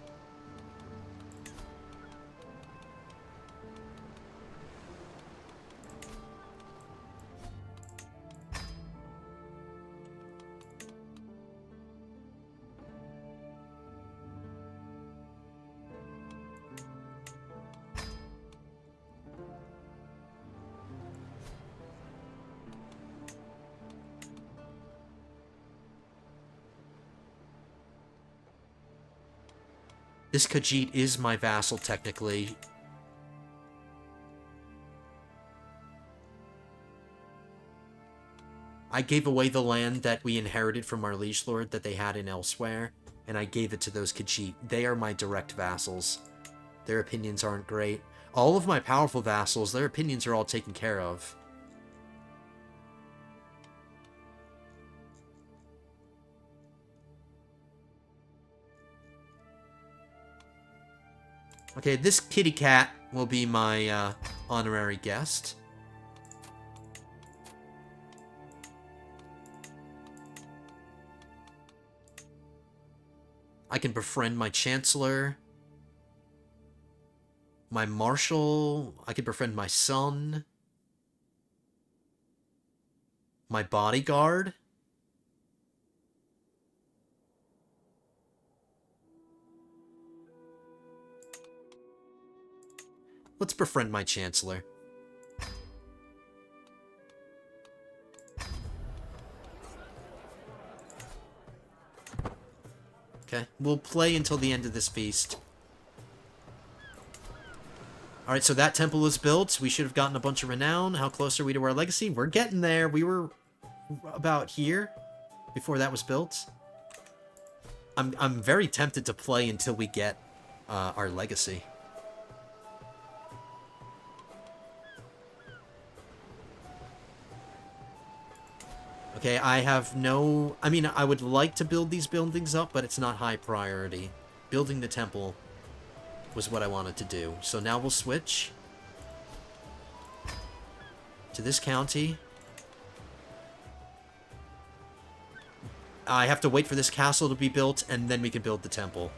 This Khajiit is my vassal, technically. I gave away the land that we inherited from our liege lord that they had in elsewhere, and I gave it to those Khajiit. They are my direct vassals. Their opinions aren't great. All of my powerful vassals, their opinions are all taken care of. Okay, this kitty cat will be my honorary guest. I can befriend my chancellor, my marshal. I can befriend my son, my bodyguard. Let's befriend my chancellor. Okay, we'll play until the end of this feast. Alright, so that temple is built. We should have gotten a bunch of renown. How close are we to our legacy? We're getting there. We were about here before that was built. I'm very tempted to play until we get our legacy. Okay, I have no... I mean, I would like to build these buildings up, but it's not high priority. Building the temple was what I wanted to do. So now we'll switch to this county. I have to wait for this castle to be built, and then we can build the temple.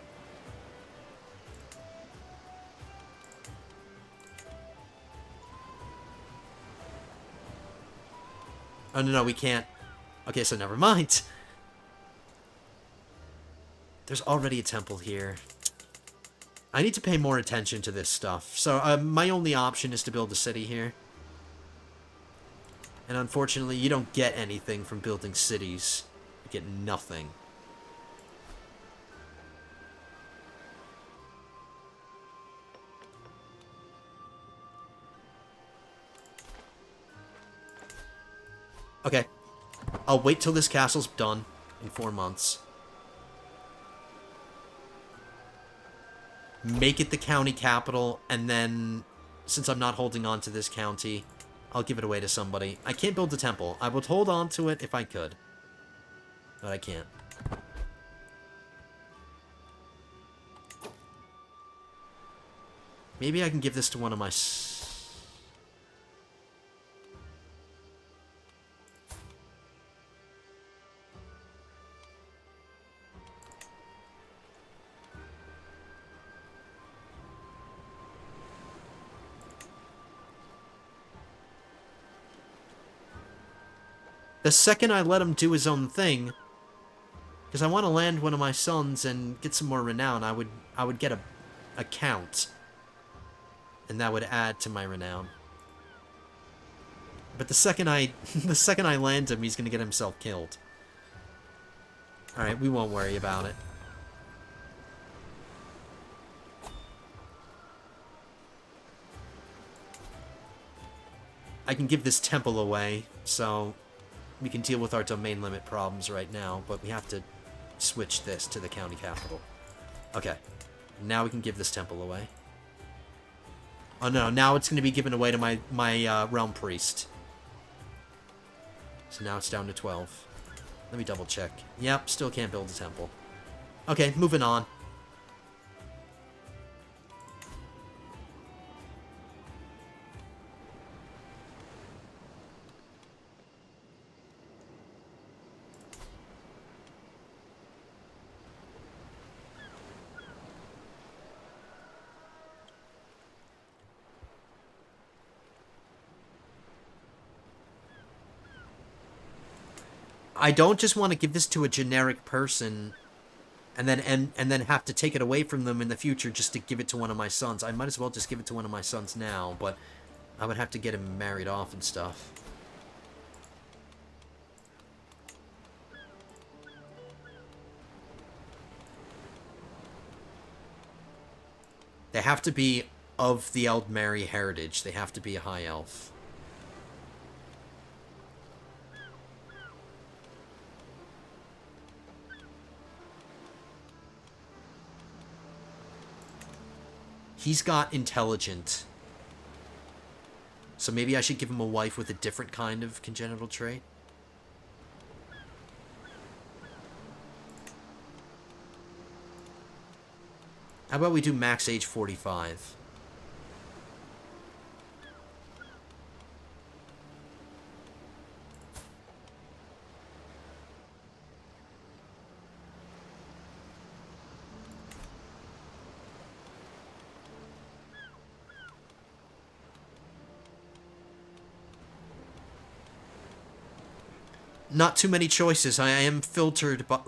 Oh, no, we can't. Okay, so never mind. There's already a temple here. I need to pay more attention to this stuff. So, my only option is to build a city here. And unfortunately, you don't get anything from building cities. You get nothing. Okay. I'll wait till this castle's done in 4 months. make it the county capital, and then, since I'm not holding on to this county, I'll give it away to somebody. I can't build a temple. I would hold on to it if I could. But I can't. Maybe I can give this to one of my... The second I let him do his own thing, because I want to land one of my sons and get some more renown, I would get a count, and that would add to my renown. But the second I land him, he's gonna get himself killed. All right, we won't worry about it. I can give this temple away, so we can deal with our domain limit problems right now, but we have to switch this to the county capital. Okay. Now we can give this temple away. Oh no, now it's going to be given away to my realm priest. So now it's down to 12. Let me double check. Yep, still can't build a temple. Okay, moving on. I don't just want to give this to a generic person and then have to take it away from them in the future just to give it to one of my sons. I might as well just give it to one of my sons now, but I would have to get him married off and stuff. They have to be of the Eldmeri heritage. They have to be a high elf. He's got intelligent. So maybe I should give him a wife with a different kind of congenital trait. How about we do max age 45? Not too many choices. I am filtered by...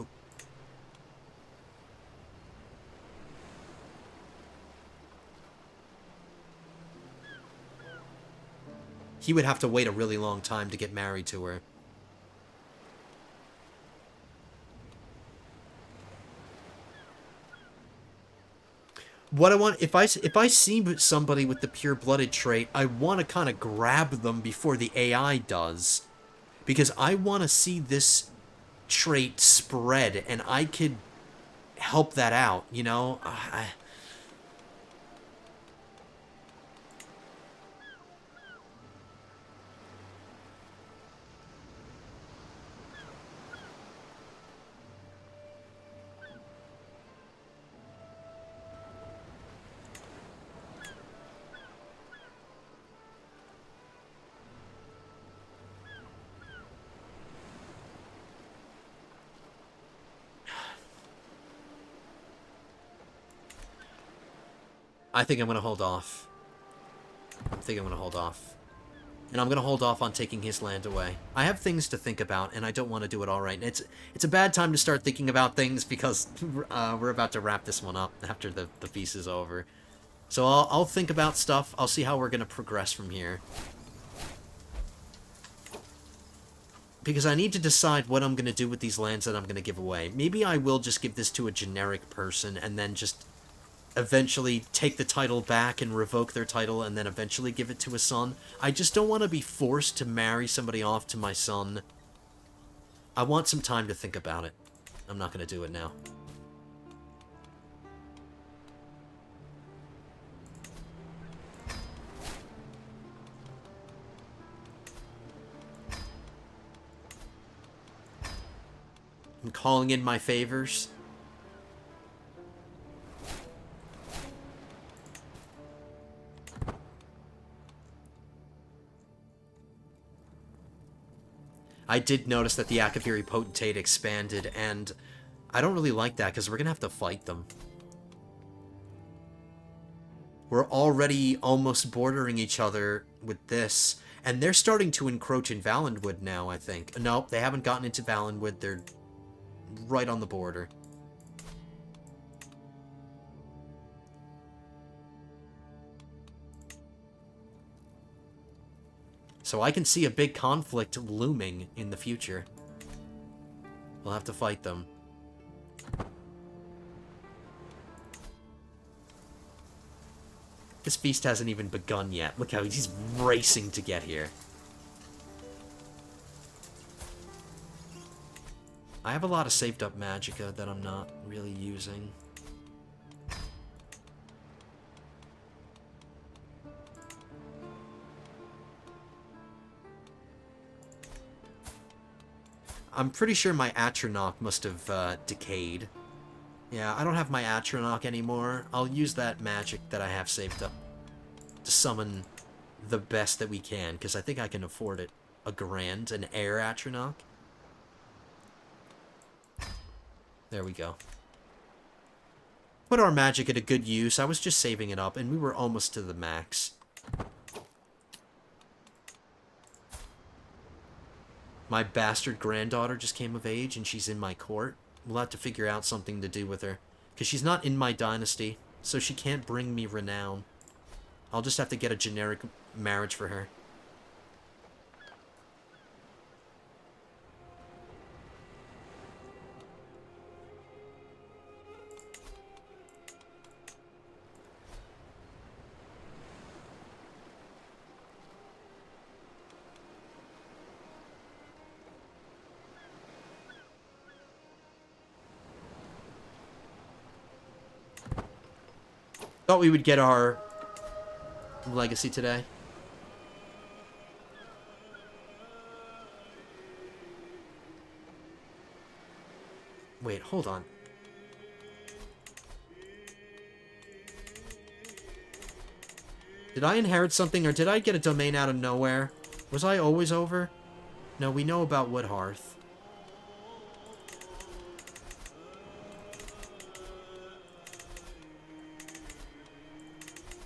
He would have to wait a really long time to get married to her. What I want, if I see somebody with the pure-blooded trait, I want to kind of grab them before the AI does. Because I want to see this trait spread, and I could help that out, you know? I think I'm going to hold off. And I'm going to hold off on taking his land away. I have things to think about, and I don't want to do it all right. It's a bad time to start thinking about things because we're about to wrap this one up after the feast is over. So I'll think about stuff. I'll see how we're going to progress from here. Because I need to decide what I'm going to do with these lands that I'm going to give away. Maybe I will just give this to a generic person and then just eventually take the title back and revoke their title and then eventually give it to a son. I just don't want to be forced to marry somebody off to my son. I want some time to think about it. I'm not going to do it now. I'm calling in my favors. I did notice that the Akaviri Potentate expanded, and I don't really like that, because we're going to have to fight them. We're already almost bordering each other with this, and they're starting to encroach in Valenwood now, I think. Nope, they haven't gotten into Valenwood. They're right on the border. So I can see a big conflict looming in the future. We'll have to fight them. This feast hasn't even begun yet. Look how he's racing to get here. I have a lot of saved up magicka that I'm not really using. I'm pretty sure my Atronach must have decayed. Yeah, I don't have my Atronach anymore. I'll use that magic that I have saved up to summon the best that we can, because I think I can afford it. A grand, an air Atronach. There we go. Put our magic at a good use. I was just saving it up, and we were almost to the max. My bastard granddaughter just came of age, and she's in my court. We'll have to figure out something to do with her, because she's not in my dynasty, so she can't bring me renown. I'll just have to get a generic marriage for her. Thought we would get our legacy today. Wait, hold on. Did I inherit something, or did I get a domain out of nowhere? Was I always over? No, we know about Woodhearth.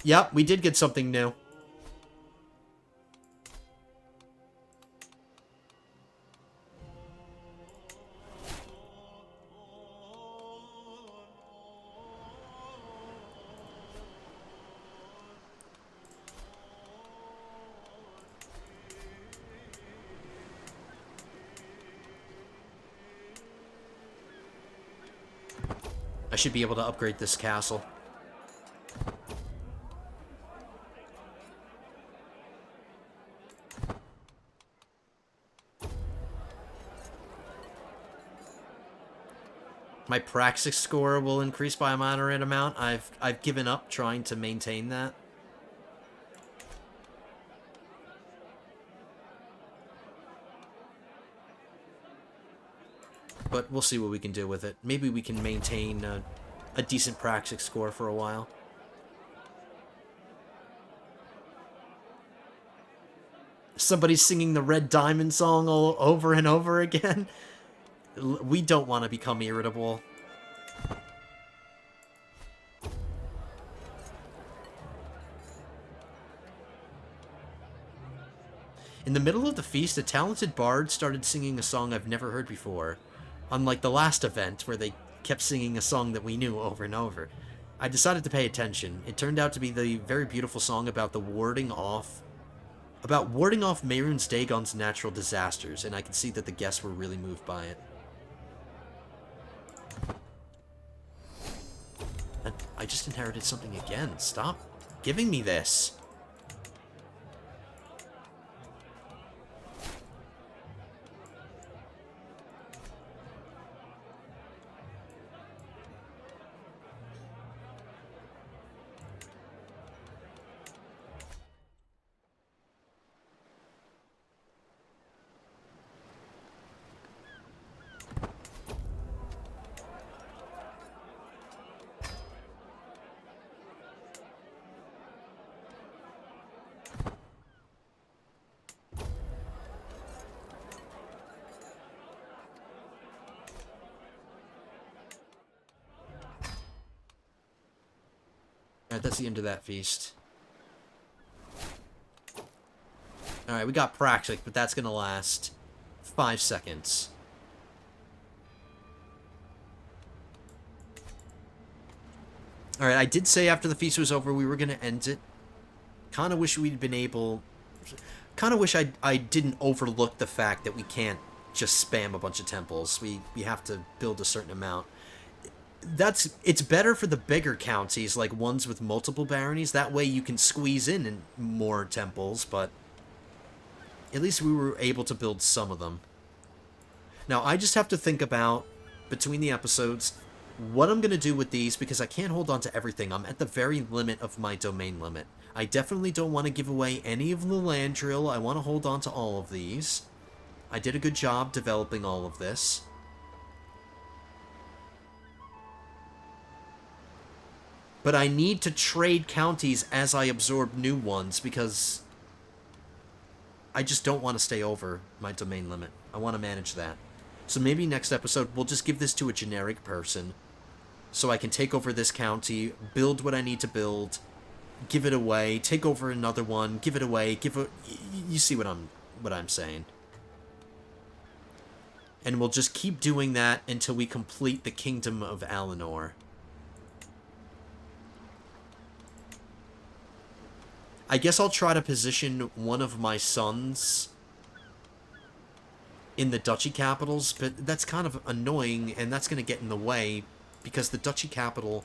Yep, we did get something new. I should be able to upgrade this castle. My Praxis score will increase by a moderate amount. I've given up trying to maintain that. But we'll see what we can do with it. Maybe we can maintain a decent Praxis score for a while. Somebody's singing the Red Diamond song all over and over again. We don't want to become irritable. In the middle of the feast, a talented bard started singing a song I've never heard before. Unlike the last event, where they kept singing a song that we knew over and over. I decided to pay attention. It turned out to be the very beautiful song about warding off Mehrunes Dagon's natural disasters, and I could see that the guests were really moved by it. And I just inherited something again. Stop giving me this. Alright, that's the end of that feast. Alright, we got Praxic, but that's gonna last 5 seconds. Alright, I did say after the feast was over we were gonna end it. Kinda wish we'd been able... Kinda wish I didn't overlook the fact that we can't just spam a bunch of temples. We have to build a certain amount. It's better for the bigger counties, like ones with multiple baronies. That way you can squeeze in more temples, but at least we were able to build some of them. Now, I just have to think about, between the episodes, what I'm going to do with these, because I can't hold on to everything. I'm at the very limit of my domain limit. I definitely don't want to give away any of the Landrill. I want to hold on to all of these. I did a good job developing all of this. But I need to trade counties as I absorb new ones, because I just don't want to stay over my domain limit. I want to manage that. So maybe next episode we'll just give this to a generic person, so I can take over this county, build what I need to build, give it away, take over another one, give it away, you see what I'm saying. And we'll just keep doing that until we complete the Kingdom of Alinor. I guess I'll try to position one of my sons in the duchy capitals, but that's kind of annoying, and that's going to get in the way, because the duchy capital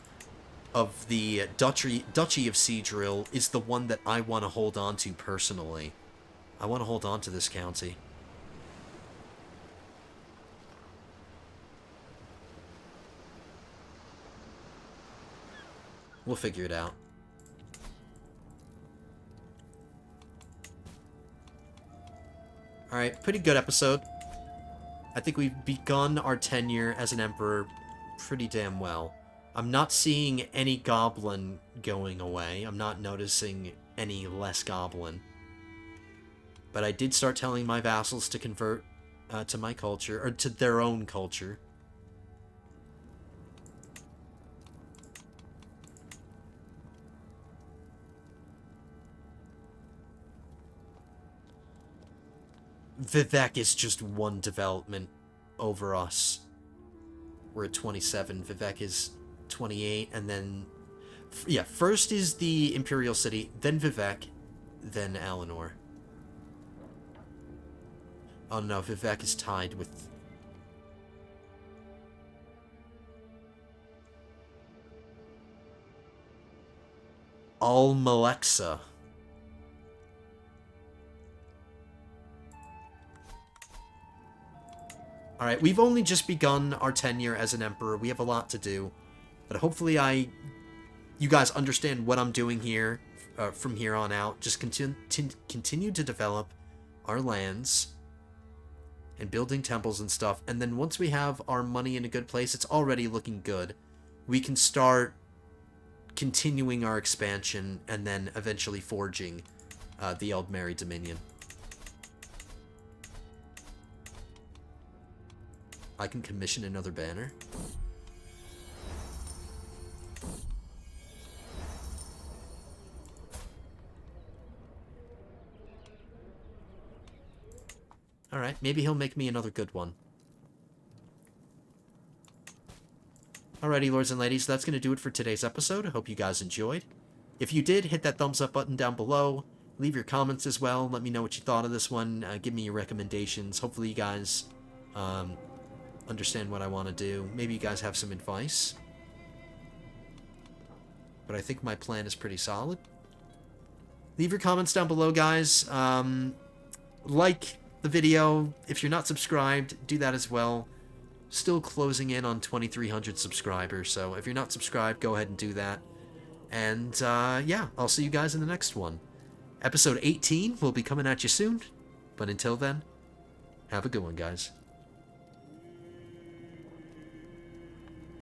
of the Duchy of Seadrill is the one that I want to hold on to personally. I want to hold on to this county. We'll figure it out. Alright, pretty good episode. I think we've begun our tenure as an emperor pretty damn well. I'm not seeing any goblin going away. I'm not noticing any less goblin. But I did start telling my vassals to convert to my culture, or to their own culture. Vivek is just one development over us. We're at 27. Vivek is 28, and then... Yeah, first is the Imperial City, then Vivek, then Alinor. Oh no, Vivek is tied with... Almalexa. Alright, we've only just begun our tenure as an emperor. We have a lot to do. But hopefully you guys understand what I'm doing here from here on out. Just continue to develop our lands and building temples and stuff. And then once we have our money in a good place, it's already looking good. We can start continuing our expansion and then eventually forging the Eldmeri Dominion. I can commission another banner. Alright, maybe he'll make me another good one. Alrighty, lords and ladies, that's going to do it for today's episode. I hope you guys enjoyed. If you did, hit that thumbs up button down below. Leave your comments as well. Let me know what you thought of this one. Give me your recommendations. Hopefully you guys understand what I want to do. Maybe you guys have some advice. But I think my plan is pretty solid. Leave your comments down below, guys. Like the video. If you're not subscribed, do that as well. Still closing in on 2,300 subscribers, so if you're not subscribed, go ahead and do that. And, yeah, I'll see you guys in the next one. Episode 18 will be coming at you soon, but until then, have a good one, guys.